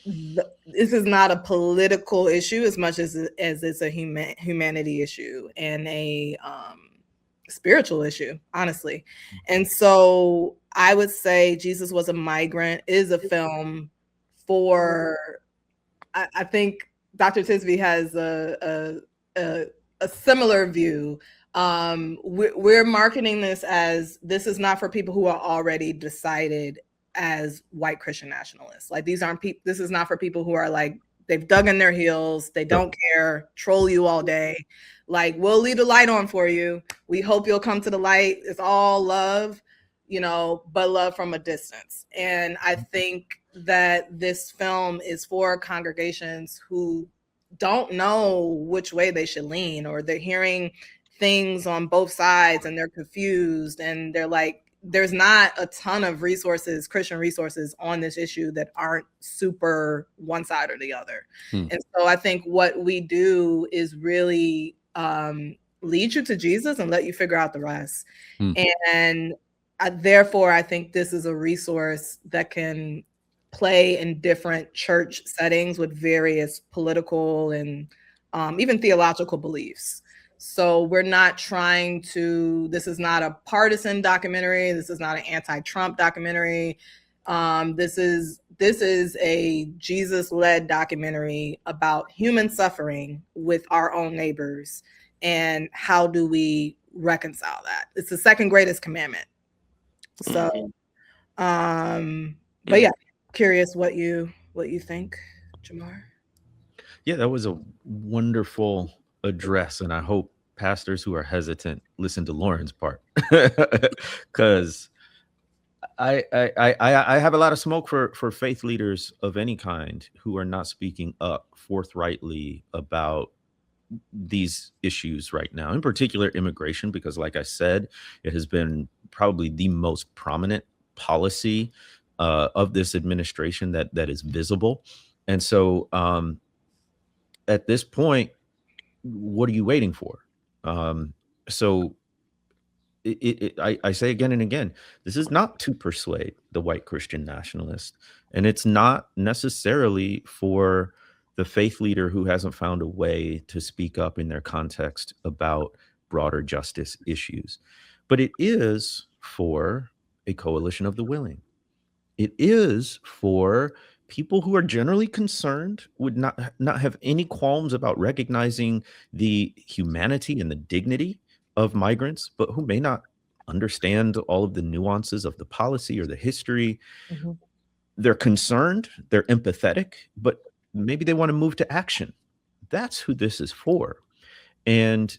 this is not a political issue as much as it's a humanity issue and a spiritual issue, honestly. And so I would say Jesus Was a Migrant is a film for, I think Dr. Tisby has a similar view. We're marketing this as, this is not for people who are already decided as white Christian nationalists. Like, these aren't people, this is not for people who are like, they've dug in their heels, they don't care, troll you all day. Like, we'll leave the light on for you. We hope you'll come to the light. It's all love, you know, but love from a distance. And I think that this film is for congregations who don't know which way they should lean, or they're hearing things on both sides and they're confused and they're like, there's not a ton of resources, Christian resources on this issue that aren't super one side or the other. And so I think what we do is really lead you to Jesus and let you figure out the rest. And therefore, I think this is a resource that can play in different church settings with various political and even theological beliefs. So we're not trying to, this is not a partisan documentary. This is not an anti-Trump documentary. This is a Jesus-led documentary about human suffering with our own neighbors. And how do we reconcile that? It's the second greatest commandment. So, but yeah, curious what you think, Jemar. Yeah, that was a wonderful address, and I hope pastors who are hesitant, listen to Lauren's part, because I have a lot of smoke for faith leaders of any kind who are not speaking up forthrightly about these issues right now, in particular immigration, because like I said, it has been probably the most prominent policy of this administration that is visible. And so at this point, what are you waiting for? So I say again and again, this is not to persuade the white Christian nationalist, and it's not necessarily for the faith leader who hasn't found a way to speak up in their context about broader justice issues, but it is for a coalition of the willing. It is for people who are generally concerned, would not have any qualms about recognizing the humanity and the dignity of migrants, but who may not understand all of the nuances of the policy or the history. Mm-hmm. They're concerned, they're empathetic, but maybe they want to move to action. That's who this is for. And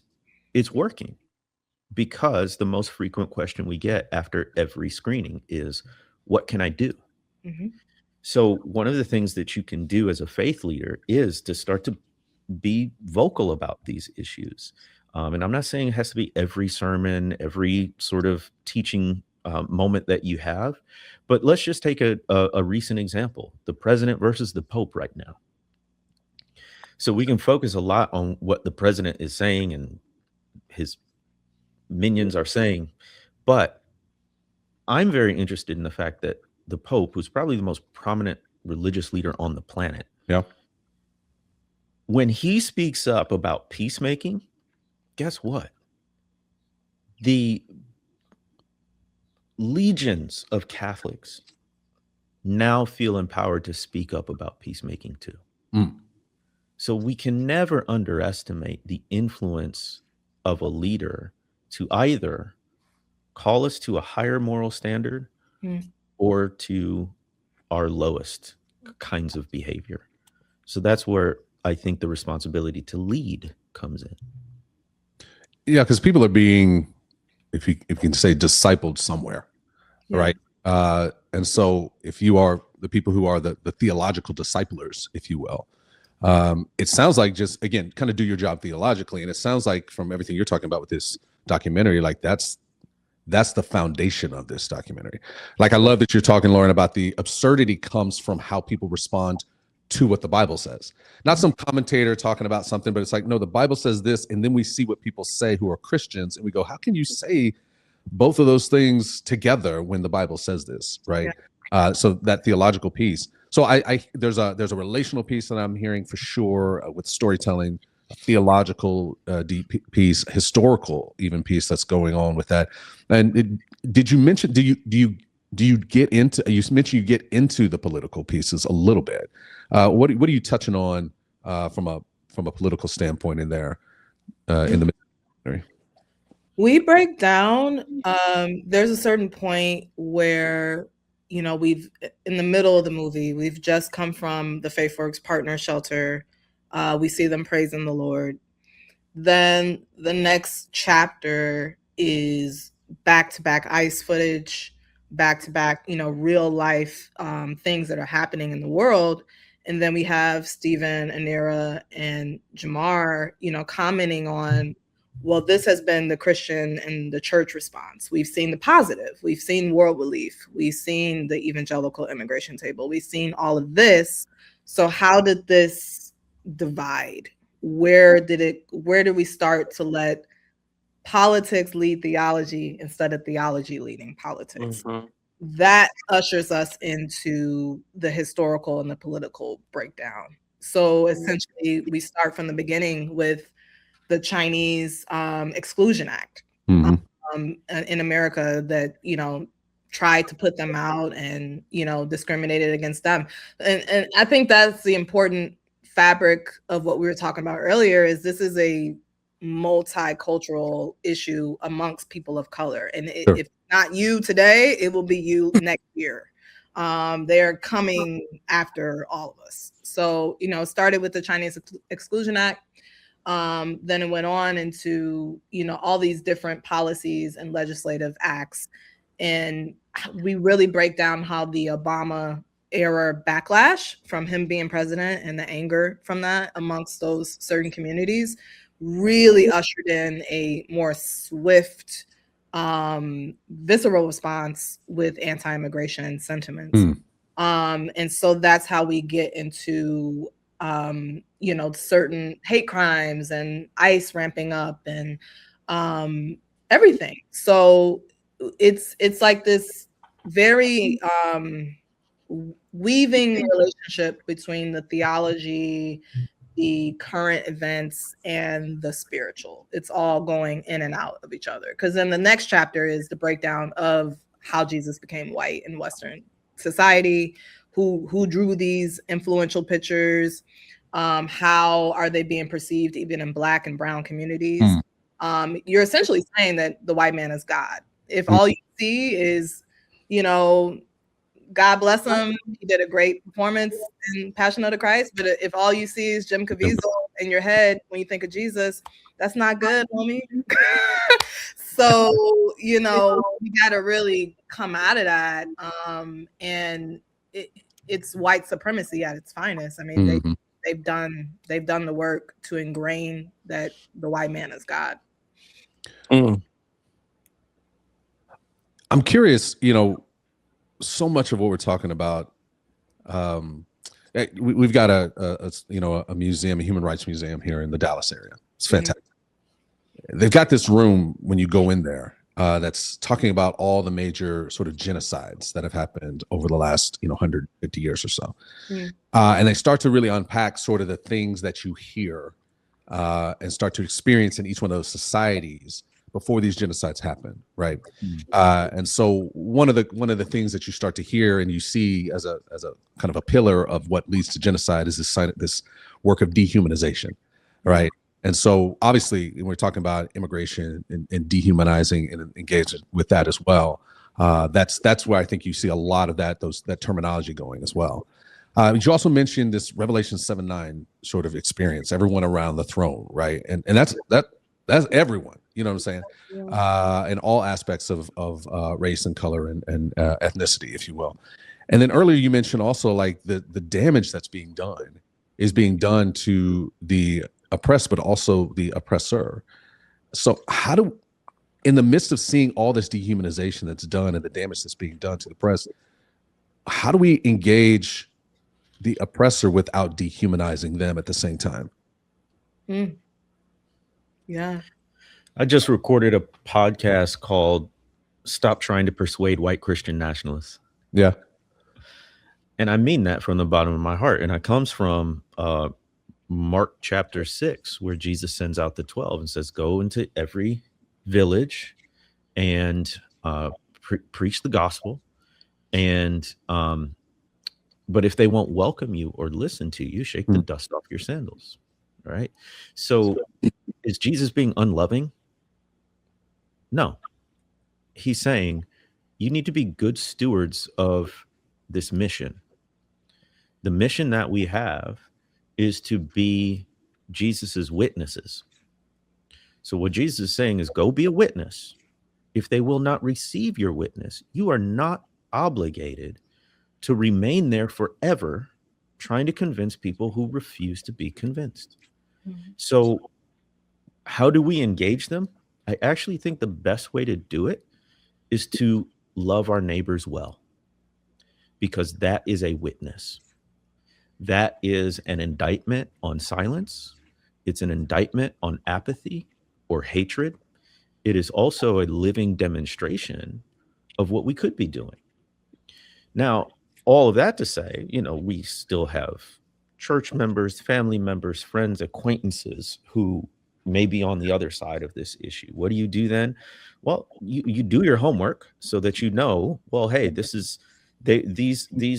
it's working, because the most frequent question we get after every screening is, what can I do? Mm-hmm. So one of the things that you can do as a faith leader is to start to be vocal about these issues. And I'm not saying it has to be every sermon, every sort of teaching moment that you have, but let's just take a recent example, the president versus the Pope right now. So we can focus a lot on what the president is saying and his minions are saying, but I'm very interested in the fact that the Pope, who's probably the most prominent religious leader on the planet, when he speaks up about peacemaking, guess what? The legions of Catholics now feel empowered to speak up about peacemaking too. So we can never underestimate the influence of a leader to either call us to a higher moral standard or to our lowest kinds of behavior. So that's where I think the responsibility to lead comes in. Yeah, because people are being, if you can say, discipled somewhere, right? And so if you are the people who are the theological disciplers, if you will, it sounds like, just again, kind of do your job theologically. And it sounds like from everything you're talking about with this documentary, like that's the foundation of this documentary. Like, I love that you're talking, Lauren, about the absurdity comes from how people respond to what the Bible says. Not some commentator talking about something, but it's like, no, the Bible says this, and then we see what people say who are Christians, and we go, how can you say both of those things together when the Bible says this, right? So that theological piece. So there's a relational piece that I'm hearing for sure with storytelling, a theological deep piece, historical even piece that's going on with that. And did you mention, do you get into, you mentioned you get into the political pieces a little bit. What are you touching on from a political standpoint in there in the documentary? We break down, there's a certain point where, you know, we've, in the middle of the movie, we've just come from the FaithWorks partner shelter. We see them praising the Lord. Then the next chapter is back-to-back ICE footage, back-to-back, you know, real life things that are happening in the world. And then we have Stephen, Anira, and Jemar, you know, commenting on, well, this has been the Christian and the church response. We've seen the positive. We've seen world relief. We've seen the evangelical immigration table. We've seen all of this. So how did this divide? Where did we start to let politics lead theology instead of theology leading politics? Mm-hmm. That ushers us into the historical and the political breakdown. So essentially, we start from the beginning with the Chinese Exclusion Act in America that, you know, tried to put them out and, you know, discriminated against them. And I think that's the important fabric of what we were talking about earlier, is this is a multicultural issue amongst people of color. And if not you today, it will be you next year. They're coming after all of us. So, you know, it started with the Chinese Exclusion Act. Then it went on into, all these different policies and legislative acts. And we really break down how the Obama era backlash from him being president and the anger from that amongst those certain communities really ushered in a more swift, visceral response with anti-immigration sentiments. And so that's how we get into certain hate crimes and ICE ramping up and everything. So it's like this very weaving relationship between the theology, the current events, and the spiritual. It's all going in and out of each other. Because then the next chapter is the breakdown of how Jesus became white in Western society, who drew these influential pictures, how are they being perceived even in Black and brown communities. You're essentially saying that the white man is God. If all you see is, God bless him, he did a great performance in Passion of the Christ, but if all you see is Jim Caviezel in your head when you think of Jesus, that's not good, homie. So, we got to really come out of that. And it's white supremacy at its finest. I mean, they've done the work to ingrain that the white man is God. I'm curious, so much of what we're talking about, we've got a museum, a human rights museum here in the Dallas area. It's fantastic. They've got this room when you go in there that's talking about all the major sort of genocides that have happened over the last 150 years or so. And they start to really unpack sort of the things that you hear and start to experience in each one of those societies before these genocides happen, right? And so one of the things that you start to hear and you see as a kind of a pillar of what leads to genocide is this work of dehumanization, right? And so obviously when we're talking about immigration and dehumanizing and engaging with that as well, that's where I think you see a lot of that terminology going as well. You also mentioned this Revelation 7:9 sort of experience, everyone around the throne, right? And that's everyone. You know what I'm saying? In all aspects of race and color and ethnicity, if you will. And then earlier you mentioned also like the damage that's being done is being done to the oppressed, but also the oppressor. So in the midst of seeing all this dehumanization that's done and the damage that's being done to the oppressed, how do we engage the oppressor without dehumanizing them at the same time? Yeah. I just recorded a podcast called Stop Trying to Persuade White Christian Nationalists. Yeah. And I mean that from the bottom of my heart. And it comes from Mark chapter 6, where Jesus sends out the 12 and says, go into every village and preach the gospel. And but if they won't welcome you or listen to you, shake the dust off your sandals. Right. So is Jesus being unloving? No. He's saying you need to be good stewards of this mission. The mission that we have is to be Jesus's witnesses. So what Jesus is saying is go be a witness. If they will not receive your witness, you are not obligated to remain there forever trying to convince people who refuse to be convinced. So how do we engage them? I actually think the best way to do it is to love our neighbors well, because that is a witness. That is an indictment on silence. It's an indictment on apathy or hatred. It is also a living demonstration of what we could be doing. Now, all of that to say, we still have church members, family members, friends, acquaintances who may be on the other side of this issue. What do you do then? Well, you do your homework so that well, hey, these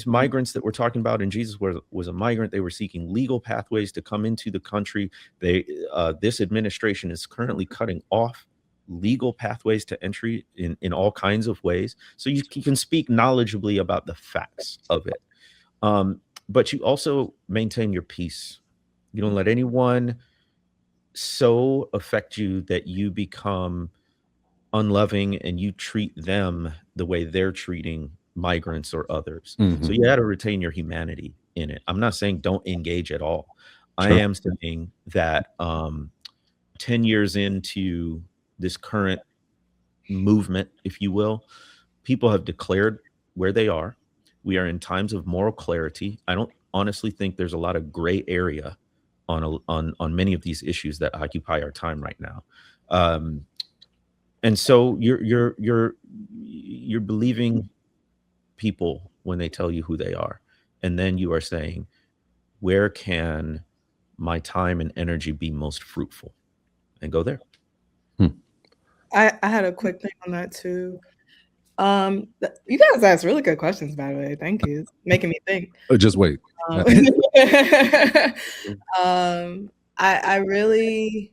migrants that we're talking about, and Jesus was a migrant. They were seeking legal pathways to come into the country. This administration is currently cutting off legal pathways to entry in all kinds of ways. So you can speak knowledgeably about the facts of it. But you also maintain your peace. You don't let anyone so affect you that you become unloving and you treat them the way they're treating migrants or others. So you got to retain your humanity in it. I'm not saying don't engage at all. I am saying that 10 years into this current movement, if you will, people have declared where they are. We are in times of moral clarity. I don't honestly think there's a lot of gray area on many of these issues that occupy our time right now. And so you're believing people when they tell you who they are, and then you are saying, where can my time and energy be most fruitful, and go there. I had a quick thing on that too. You guys asked really good questions, by the way. Thank you. It's making me think. Just wait. I really,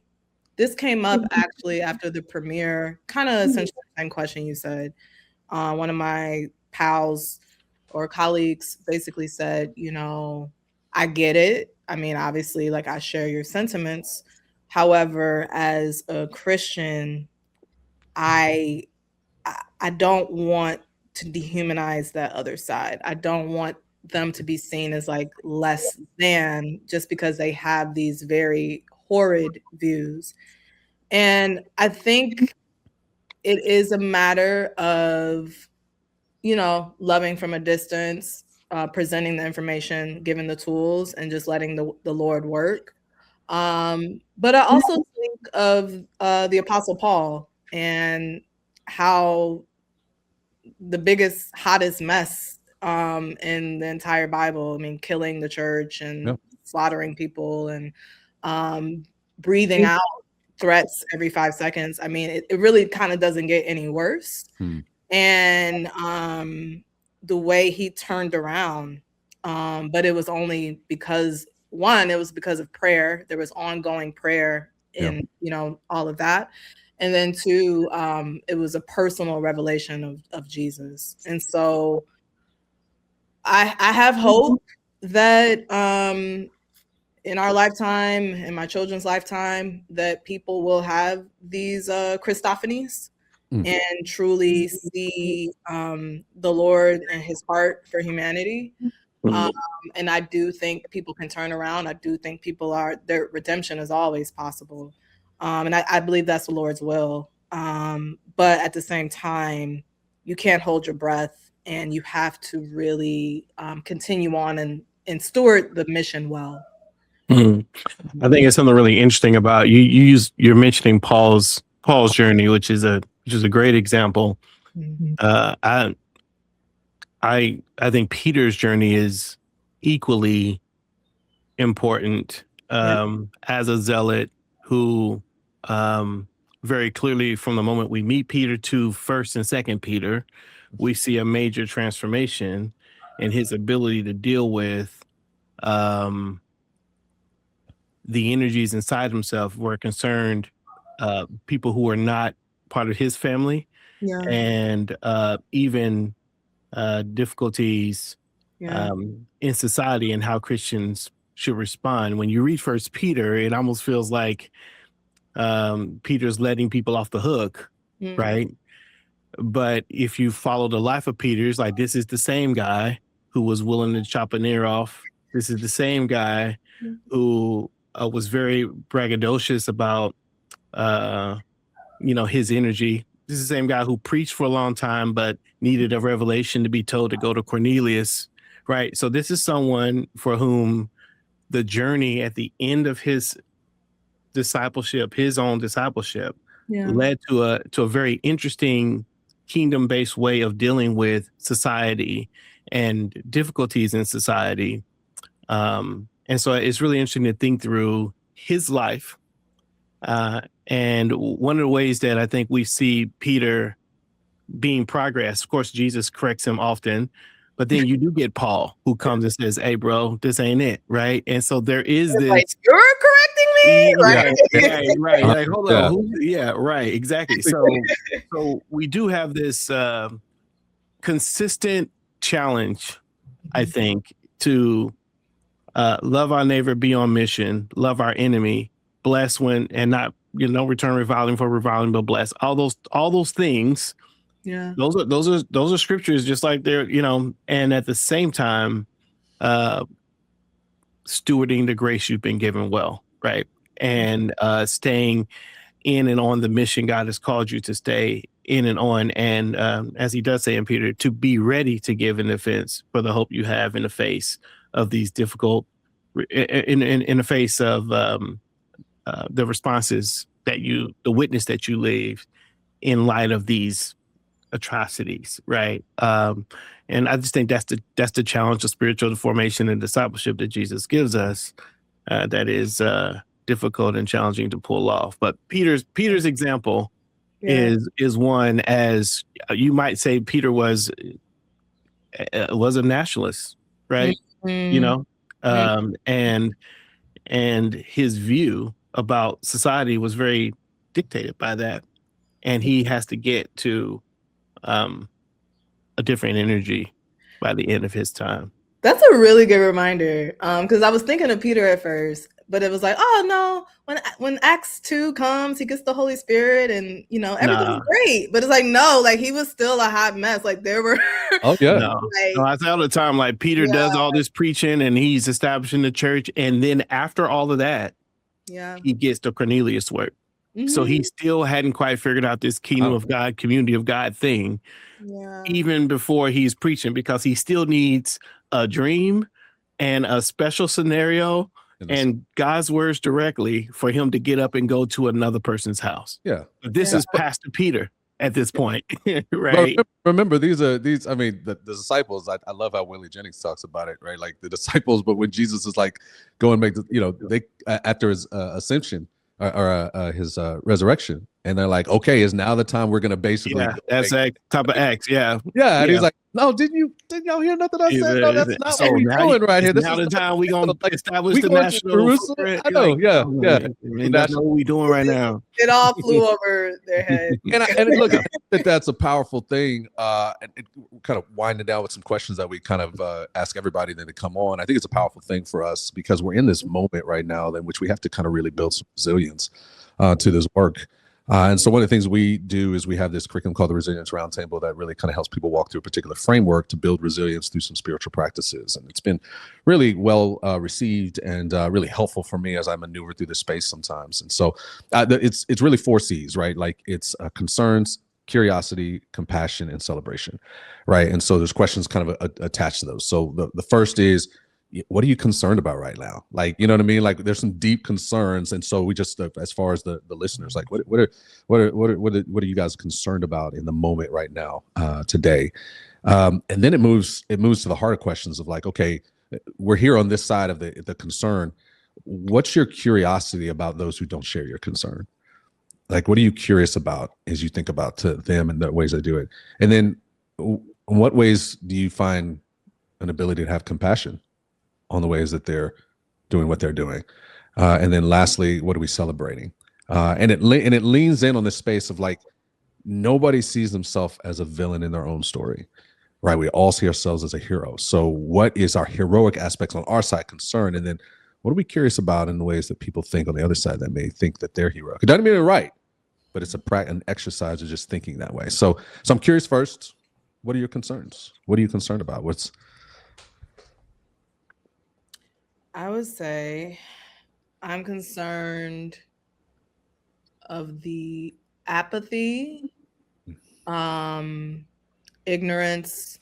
this came up actually after the premiere, kind of essentially the same question you said. One of my pals or colleagues basically said, you know, I get it. I mean, obviously, like, I share your sentiments. However, as a Christian, I don't want to dehumanize that other side. I don't want them to be seen as like less than just because they have these very horrid views. And I think it is a matter of, you know, loving from a distance, presenting the information, giving the tools, and just letting the Lord work. But I also think of the Apostle Paul and how the biggest, hottest mess in the entire Bible, I mean, killing the church and slaughtering people and breathing out threats every 5 seconds. I mean, it really kind of doesn't get any worse. And the way he turned around, but it was only because, one, it was because of prayer. There was ongoing prayer in, you know, all of that. And then two, it was a personal revelation of Jesus. And so I have hope that in our lifetime, in my children's lifetime, that people will have these Christophanies and truly see the Lord and his heart for humanity. And I do think people can turn around. I do think their redemption is always possible. And I believe that's the Lord's will. But at the same time, you can't hold your breath, and you have to really continue on and steward the mission well. I think it's something really interesting about you're mentioning Paul's journey, which is a great example. I think Peter's journey is equally important as a zealot who very clearly, from the moment we meet Peter to 1st and 2nd Peter, we see a major transformation in his ability to deal with the energies inside himself were concerned people who are not part of his family, and even difficulties in society and how Christians should respond. When you read 1st Peter, it almost feels like Peter's letting people off the hook, right? But if you follow the life of Peter, it's like, this is the same guy who was willing to chop an ear off. This is the same guy who was very braggadocious about, his energy. This is the same guy who preached for a long time, but needed a revelation to be told to go to Cornelius, right? So this is someone for whom the journey at the end of his discipleship, his own discipleship, led to a very interesting kingdom-based way of dealing with society and difficulties in society. And so it's really interesting to think through his life. And one of the ways that I think we see Peter being progress, of course, Jesus corrects him often, but then you do get Paul who comes and says, "Hey, bro, this ain't it," right? And so there is this. Like, you're correcting me, right. Like, hold on, right, exactly. So we do have this consistent challenge, I think, to love our neighbor, be on mission, love our enemy, bless when and not don't return reviling for reviling, but bless. All those things. Yeah. Those are scriptures, just like they're and at the same time, stewarding the grace you've been given well, right? And staying in and on the mission God has called you to stay in and on. And as he does say in Peter, to be ready to give an defense for the hope you have in the face of these difficult, in the face of the responses the witness that you leave in light of these atrocities, right? And I just think that's the challenge of spiritual formation and discipleship that Jesus gives us. That is difficult and challenging to pull off. But Peter's example is one, as you might say, Peter was a nationalist, right? And his view about society was very dictated by that, and he has to get to a different energy by the end of his time. That's a really good reminder, because I was thinking of Peter at first, but it was like, oh no, when Acts 2 comes, he gets the Holy Spirit, and everything's great. But it's like, no, like he was still a hot mess. Like there were oh yeah, no, I say all the time, like Peter does all this preaching and he's establishing the church, and then after all of that, he gets the Cornelius work. So he still hadn't quite figured out this kingdom of God, community of God thing, even before he's preaching, because he still needs a dream and a special scenario and God's words directly for him to get up and go to another person's house. Yeah. This is Pastor Peter at this point, right? Remember, these. I mean, the disciples. I love how Willie Jennings talks about it, right? Like the disciples, but when Jesus is like, go and make they after his ascension or his resurrection, and they're like, okay, is now the time we're going to basically that's type of Acts, and he's like, no, didn't y'all hear nothing I said? No, that's not what we're doing right here. This is the time we're going to establish the national. I know, that's what we're doing right now. It all flew over their head. And look, I think that's a powerful thing. And it kind of winding down with some questions that we kind of ask everybody then to come on. I think it's a powerful thing for us because we're in this moment right now in which we have to kind of really build some resilience to this work. And so one of the things we do is we have this curriculum called the Resilience Roundtable that really kind of helps people walk through a particular framework to build resilience through some spiritual practices. And it's been really well received and really helpful for me as I maneuver through this space sometimes. And so it's really 4 C's, right? Like it's concerns, curiosity, compassion, and celebration, right? And so there's questions kind of attached to those. So the first is, what are you concerned about right now? Like, you know what I mean? Like there's some deep concerns. And so we just, as far as the listeners, like what are you guys concerned about in the moment right now, today? And then it moves to the harder questions of like, okay, we're here on this side of the concern. What's your curiosity about those who don't share your concern? Like, what are you curious about as you think about to them and the ways they do it? And then in what ways do you find an ability to have compassion on the ways that they're doing what they're doing? And then lastly, what are we celebrating? And it leans in on this space of like, nobody sees themselves as a villain in their own story, right? We all see ourselves as a hero. So what is our heroic aspects on our side concerned? And then what are we curious about in the ways that people think on the other side that may think that they're heroic? It doesn't mean they're right, but it's an exercise of just thinking that way. So I'm curious first, what are your concerns? What are you concerned about? I would say I'm concerned of the apathy, ignorance,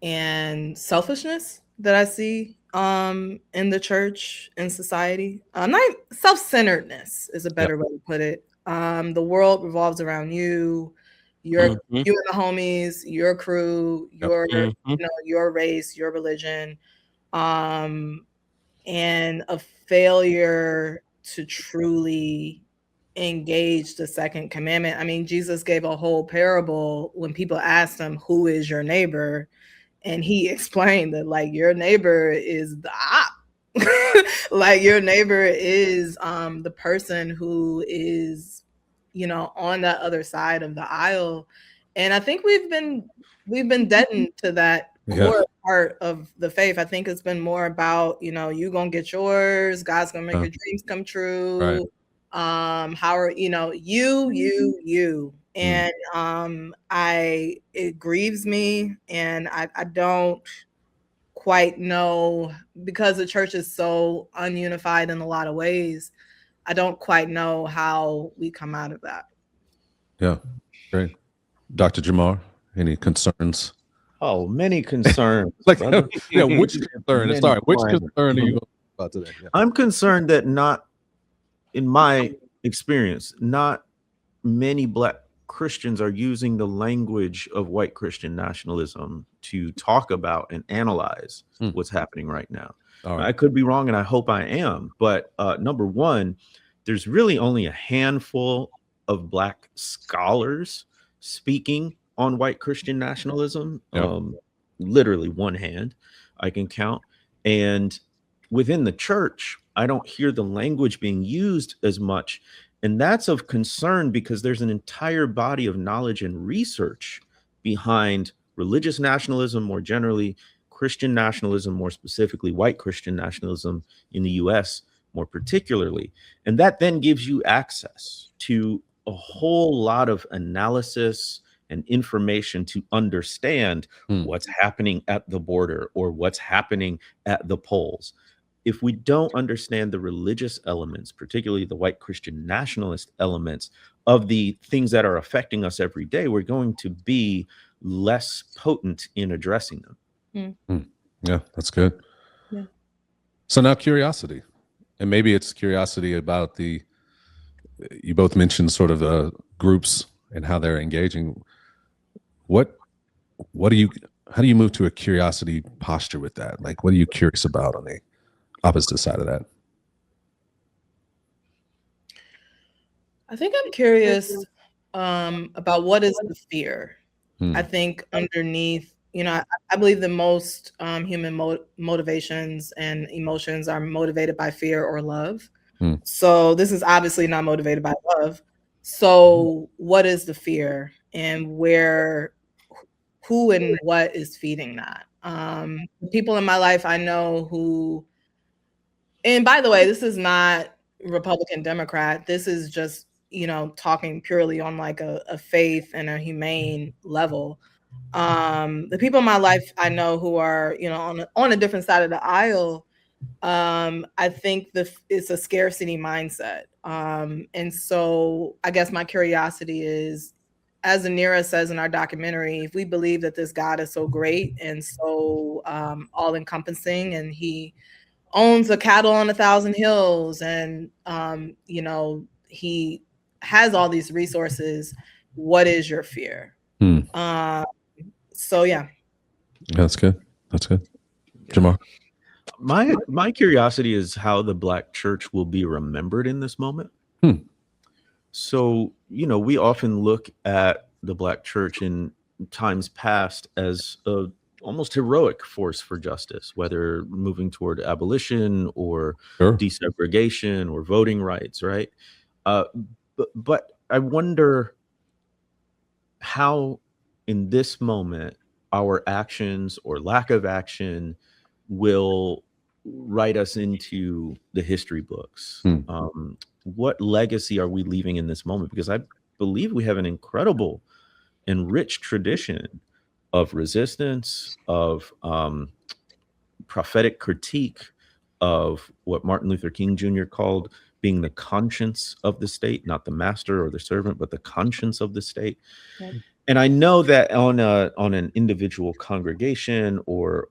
and selfishness that I see in the church and society. Not self-centeredness is a better way to put it. The world revolves around you, you and the homies, your crew, your your race, your religion. And a failure to truly engage the second commandment. I mean, Jesus gave a whole parable when people asked him, who is your neighbor? And he explained that like your neighbor is the op. Like your neighbor is the person who is, on that other side of the aisle. And I think we've been deadened to that core part of the faith. I think it's been more about, you gonna get yours, God's gonna make your dreams come true. Right. How are you and it grieves me, and I don't quite know, because the church is so ununified in a lot of ways. I don't quite know how we come out of that. Yeah, great. Dr. Jemar, any concerns? Oh, many concerns. Which concern? Sorry, which concern are you about today? Yeah. I'm concerned that not, in my experience, not many Black Christians are using the language of white Christian nationalism to talk about and analyze what's happening right now. Right. I could be wrong, and I hope I am. But number one, there's really only a handful of Black scholars speaking on white Christian nationalism. Yep. Literally one hand I can count. And within the church, I don't hear the language being used as much. And that's of concern, because there's an entire body of knowledge and research behind religious nationalism more generally, Christian nationalism more specifically, white Christian nationalism in the US more particularly. And that then gives you access to a whole lot of analysis and information to understand what's happening at the border or what's happening at the polls. If we don't understand the religious elements, particularly the white Christian nationalist elements of the things that are affecting us every day, we're going to be less potent in addressing them. Yeah, that's good. Yeah. So now curiosity, and maybe it's curiosity about you both mentioned sort of the groups and how they're engaging. How do you move to a curiosity posture with that? Like, what are you curious about on the opposite side of that? I think I'm curious about what is the fear. I think underneath, I believe the most human motivations and emotions are motivated by fear or love. So this is obviously not motivated by love. So what is the fear, and who and what is feeding that? People in my life I know who, and by the way, this is not Republican, Democrat. This is just, talking purely on like a faith and a humane level. The people in my life I know who are, on a different side of the aisle, I think it's a scarcity mindset. And so I guess my curiosity is, as Anira says in our documentary, if we believe that this God is so great and so all-encompassing, and he owns a cattle on 1,000 hills, and he has all these resources, what is your fear? So yeah. That's good. Jemar? My curiosity is how the Black church will be remembered in this moment. So, we often look at the Black church in times past as a almost heroic force for justice, whether moving toward abolition or desegregation or voting rights, right? But I wonder how, in this moment, our actions or lack of action will write us into the history books. What legacy are we leaving in this moment? Because I believe we have an incredible and rich tradition of resistance, of prophetic critique, of what Martin Luther King Jr. called being the conscience of the state, not the master or the servant, but the conscience of the state. Yep. And I know that on an individual congregation or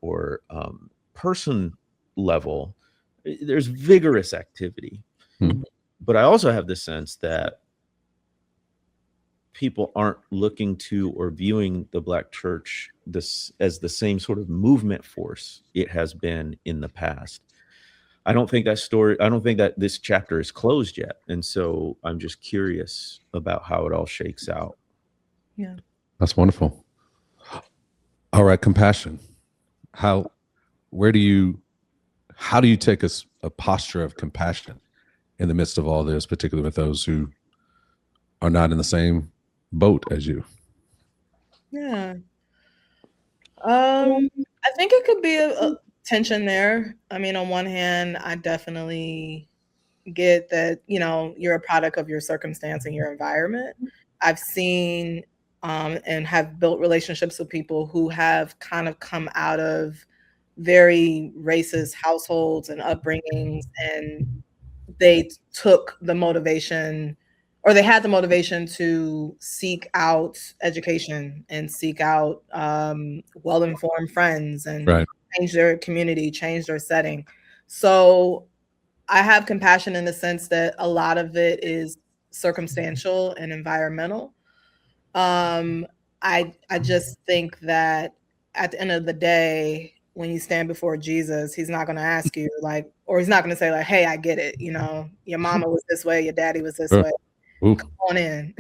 person level, there's vigorous activity. But I also have the sense that people aren't looking to or viewing the Black church as the same sort of movement force it has been in the past. I don't think that this chapter is closed yet. And so I'm just curious about how it all shakes out. Yeah. That's wonderful. All right. Compassion. How do you take a posture of compassion in the midst of all this, particularly with those who are not in the same boat as you? Yeah. I think it could be a tension there. I mean, on one hand, I definitely get that, you know, you're a product of your circumstance and your environment. I've seen and have built relationships with people who have kind of come out of very racist households and upbringings, and they took the motivation, or they had the motivation to seek out education and seek out well-informed friends and Right. change their community, change their setting. So I have compassion in the sense that a lot of it is circumstantial and environmental. I just think that at the end of the day, when you stand before Jesus, he's not going to ask you like, or he's not going to say like, "Hey, I get it. You know, your mama was this way, your daddy was this Sure. way. Ooh. Come on in."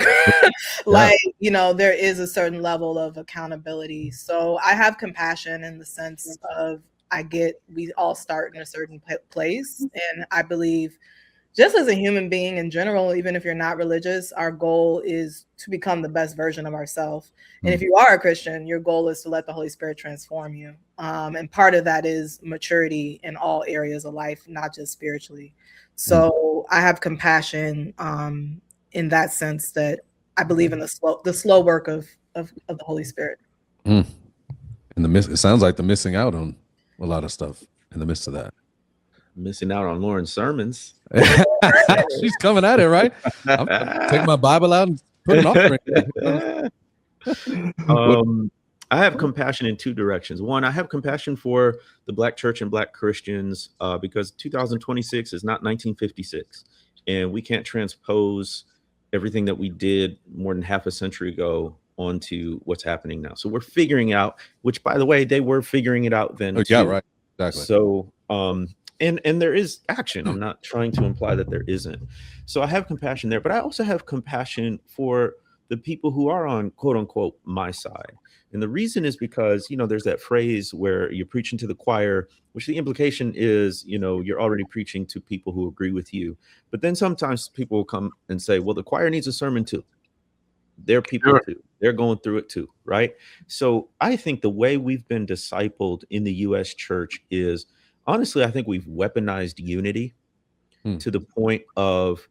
Like, you know, there is a certain level of accountability. So I have compassion in the sense of I get we all start in a certain place, and I believe just as a human being in general, even if you're not religious, our goal is to become the best version of ourselves. And if you are a Christian, your goal is to let the Holy Spirit transform you. And part of that is maturity in all areas of life, not just spiritually. So I have compassion in that sense that I believe in the slow work of the Holy Spirit. And it sounds like the missing out on a lot of stuff in the midst of that. Missing out on Lauren's sermons. She's coming at it, right? I'm gonna take my Bible out and put an offering. I have compassion in two directions. One, I have compassion for the Black church and Black Christians because 2026 is not 1956, and we can't transpose everything that we did more than half a century ago onto what's happening now. So we're figuring out, which by the way, they were figuring it out then. Yeah, right. Exactly. So and there is action. I'm not trying to imply that there isn't. So I have compassion there, but I also have compassion for the people who are on quote unquote my side. And the reason is because, you know, there's that phrase where you're preaching to the choir, which the implication is, you know, you're already preaching to people who agree with you. But then sometimes people will come and say, well, the choir needs a sermon too. They're people too. They're going through it too, right? So I think the way we've been discipled in the U.S. church is, honestly, I think we've weaponized unity to the point of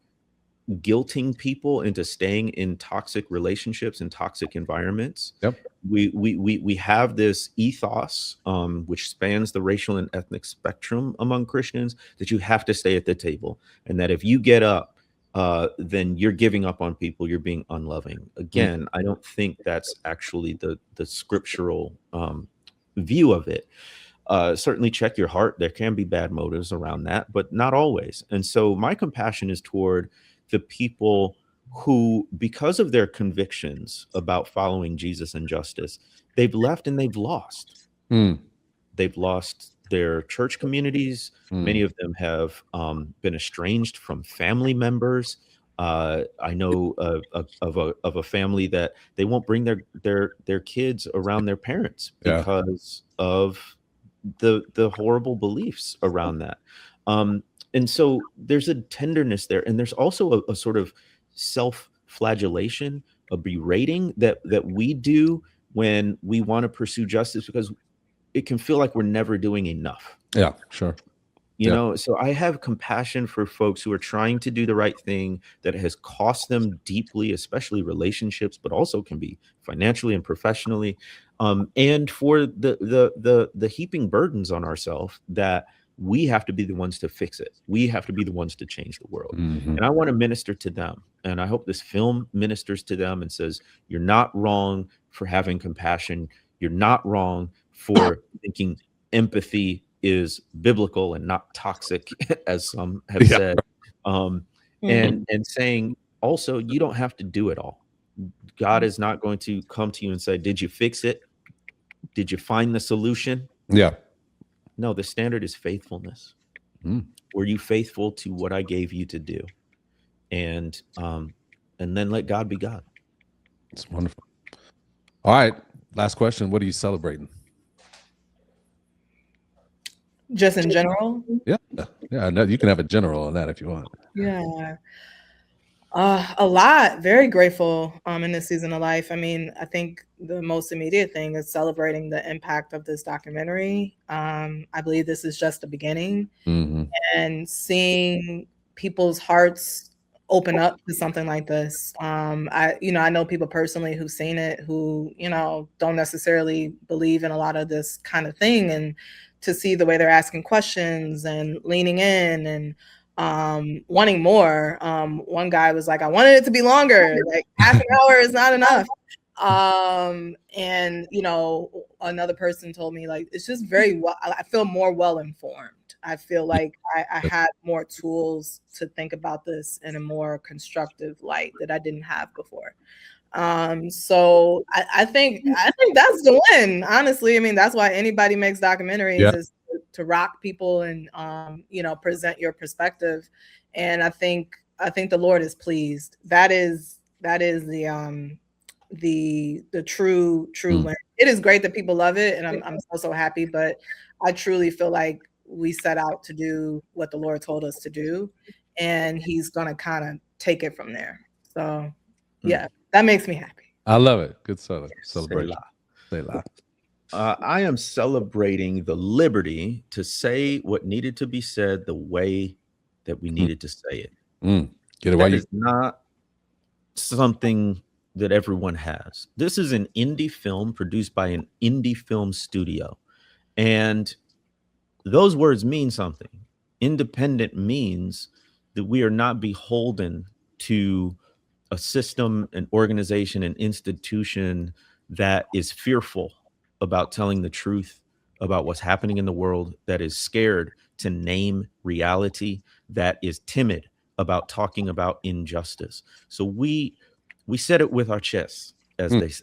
guilting people into staying in toxic relationships and toxic environments. Yep. We have this ethos, which spans the racial and ethnic spectrum among Christians, that you have to stay at the table, and that if you get up, then you're giving up on people, you're being unloving. Again, I don't think that's actually the scriptural view of it. Certainly check your heart. There can be bad motives around that, but not always. And so my compassion is toward the people who, because of their convictions about following Jesus and justice, they've left and they've lost. They've lost their church communities. Many of them have been estranged from family members. I know of a family that they won't bring their kids around their parents because of the horrible beliefs around that. And so there's a tenderness there, and there's also a sort of self-flagellation, a berating that we do when we want to pursue justice, because it can feel like we're never doing enough. Yeah, sure. You know, so I have compassion for folks who are trying to do the right thing that has cost them deeply, especially relationships, but also can be financially and professionally. And for the heaping burdens on ourselves that we have to be the ones to fix it. We have to be the ones to change the world. And I want to minister to them. And I hope this film ministers to them and says, you're not wrong for having compassion. You're not wrong for thinking empathy is biblical and not toxic, as some have said. And saying also, you don't have to do it all. God is not going to come to you and say, did you fix it? Did you find the solution? Yeah. No, the standard is faithfulness. Were you faithful to what I gave you to do? And then let God be God. It's wonderful. All right. Last question. What are you celebrating? Just in general? Yeah. Yeah. No, you can have a general on that if you want. Yeah. A lot. Very grateful in this season of life. I mean, I think the most immediate thing is celebrating the impact of this documentary. I believe this is just the beginning, and seeing people's hearts open up to something like this. I know people personally who've seen it who, don't necessarily believe in a lot of this kind of thing, and to see the way they're asking questions and leaning in and wanting more. One guy was like, I wanted it to be longer, like half an hour is not enough. And another person told me, like, it's just very well, I feel more well informed. I feel like I had more tools to think about this in a more constructive light that I didn't have before. So I think that's the win, honestly. I mean, that's why anybody makes documentaries, is to rock people and present your perspective. And I think the Lord is pleased. That is the true win. It is great that people love it, and I'm so happy, but I truly feel like we set out to do what the Lord told us to do, and he's gonna kind of take it from there. So yeah, that makes me happy. I love it. Good celebration. I am celebrating the liberty to say what needed to be said the way that we needed to say it. That is not something that everyone has. This is an indie film produced by an indie film studio. And those words mean something. Independent means that we are not beholden to a system, an organization, an institution that is fearful about telling the truth about what's happening in the world, that is scared to name reality, that is timid about talking about injustice. So we said it with our chests, as the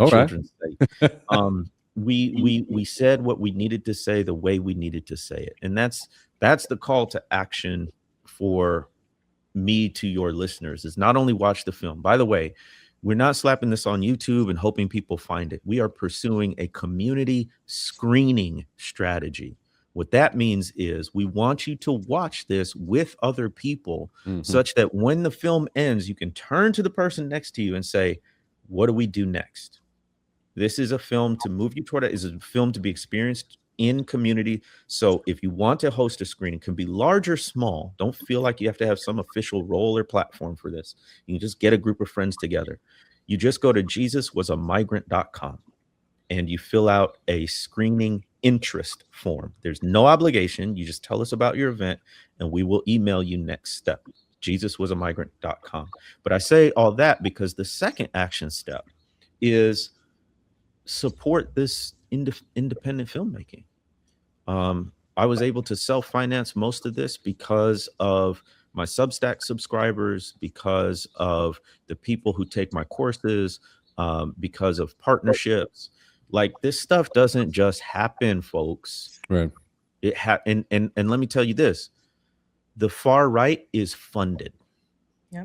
children say. We said what we needed to say the way we needed to say it. And that's the call to action for me to your listeners, is not only watch the film. By the way, we're not slapping this on YouTube and hoping people find it. We are pursuing a community screening strategy. What that means is we want you to watch this with other people, such that when the film ends, you can turn to the person next to you and say, what do we do next? This is a film to move you toward it. Is a film to be experienced in community. So if you want to host a screening, it can be large or small. Don't feel like you have to have some official role or platform for this. You can just get a group of friends together. You just go to JesusWasAmigrant.com and you fill out a screening interest form. There's no obligation. You just tell us about your event and we will email you next step. JesusWasAmigrant.com. But I say all that because the second action step is support this independent filmmaking. I was able to self-finance most of this because of my Substack subscribers, because of the people who take my courses, because of partnerships. Like, this stuff doesn't just happen, folks. Right. And let me tell you this: the far right is funded. Yeah.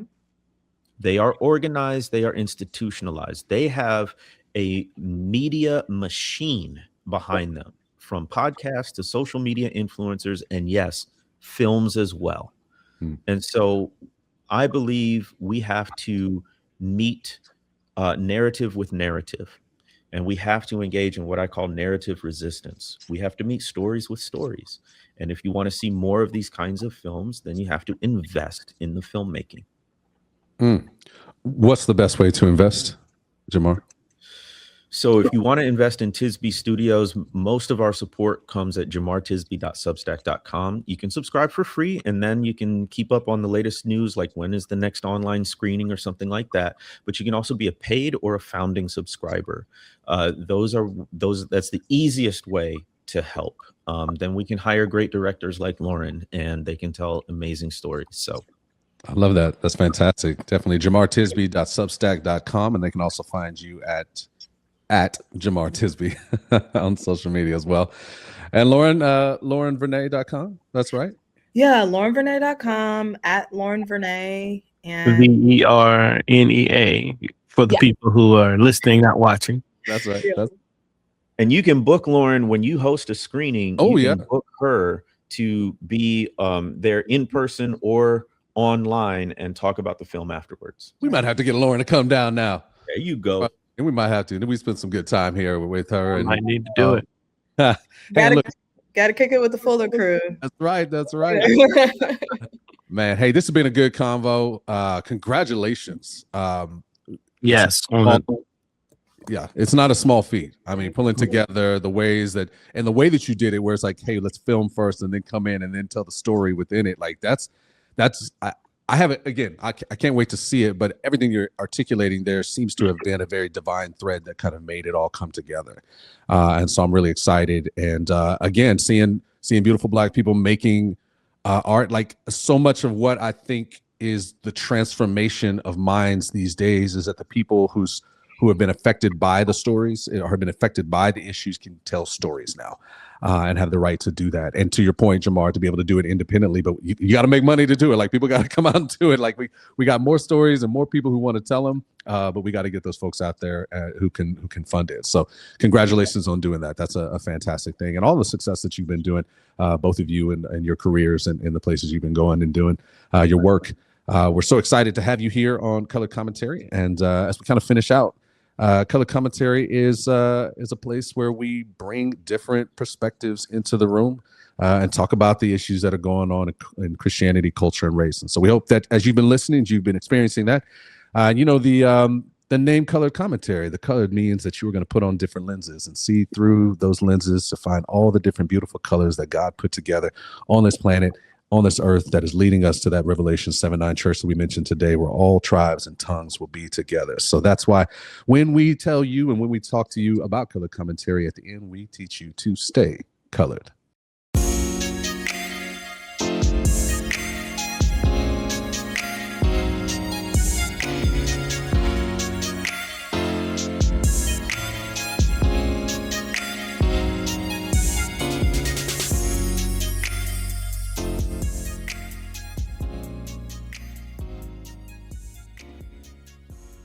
They are organized. They are institutionalized. They have a media machine behind them, from podcasts to social media influencers, and yes, films as well. And so I believe we have to meet narrative with narrative, and we have to engage in what I call narrative resistance. We have to meet stories with stories. And if you want to see more of these kinds of films, then you have to invest in the filmmaking. What's the best way to invest, Jemar? So if you want to invest in Tisby Studios, most of our support comes at jemartisby.substack.com. You can subscribe for free, and then you can keep up on the latest news, like when is the next online screening or something like that. But you can also be a paid or a founding subscriber. That's the easiest way to help. Then we can hire great directors like Lauren, and they can tell amazing stories. So I love that. That's fantastic. Definitely JemarTisby.substack.com, and they can also find you at Jemar Tisby on social media as well. And Lauren, LaurenVernea.com. That's right. Yeah, LaurenVernea.com, at Lauren Vernea. And VERNEA for the people who are listening, not watching. That's right. And you can book Lauren when you host a screening. You can book her to be there in person or online and talk about the film afterwards. We might have to get Lauren to come down now. There you go. And we might have to. We spent some good time here with her. And might need to do it. Hey, look, Gotta kick it with the Fuller crew. that's right. That's right. Man, hey, this has been a good convo. Congratulations. Yes. Yeah, it's not a small feat. I mean, pulling together the ways that and the way that you did it, where it's like, hey, let's film first and then come in and then tell the story within it. Like that's I haven't, again, I can't wait to see it, but everything you're articulating there seems to have been a very divine thread that kind of made it all come together. And so I'm really excited. And again, seeing beautiful Black people making art, like so much of what I think is the transformation of minds these days is that the people who have been affected by the stories or have been affected by the issues can tell stories now and have the right to do that. And to your point, Jemar, to be able to do it independently, but you got to make money to do it. Like people got to come out and do it. Like we got more stories and more people who want to tell them, but we got to get those folks out there who can fund it. So congratulations on doing that. That's a fantastic thing. And all the success that you've been doing, both of you and your careers and in the places you've been going and doing your work. We're so excited to have you here on Color Commentary. And as we kind of finish out, Color Commentary is a place where we bring different perspectives into the room and talk about the issues that are going on in Christianity, culture, and race. And so we hope that as you've been listening, you've been experiencing that. The name Color Commentary, the colored means that you are going to put on different lenses and see through those lenses to find all the different beautiful colors that God put together on this planet, on this earth, that is leading us to that Revelation 7:9 church that we mentioned today, where all tribes and tongues will be together. So that's why when we tell you and when we talk to you about Color Commentary, at the end, we teach you to stay colored.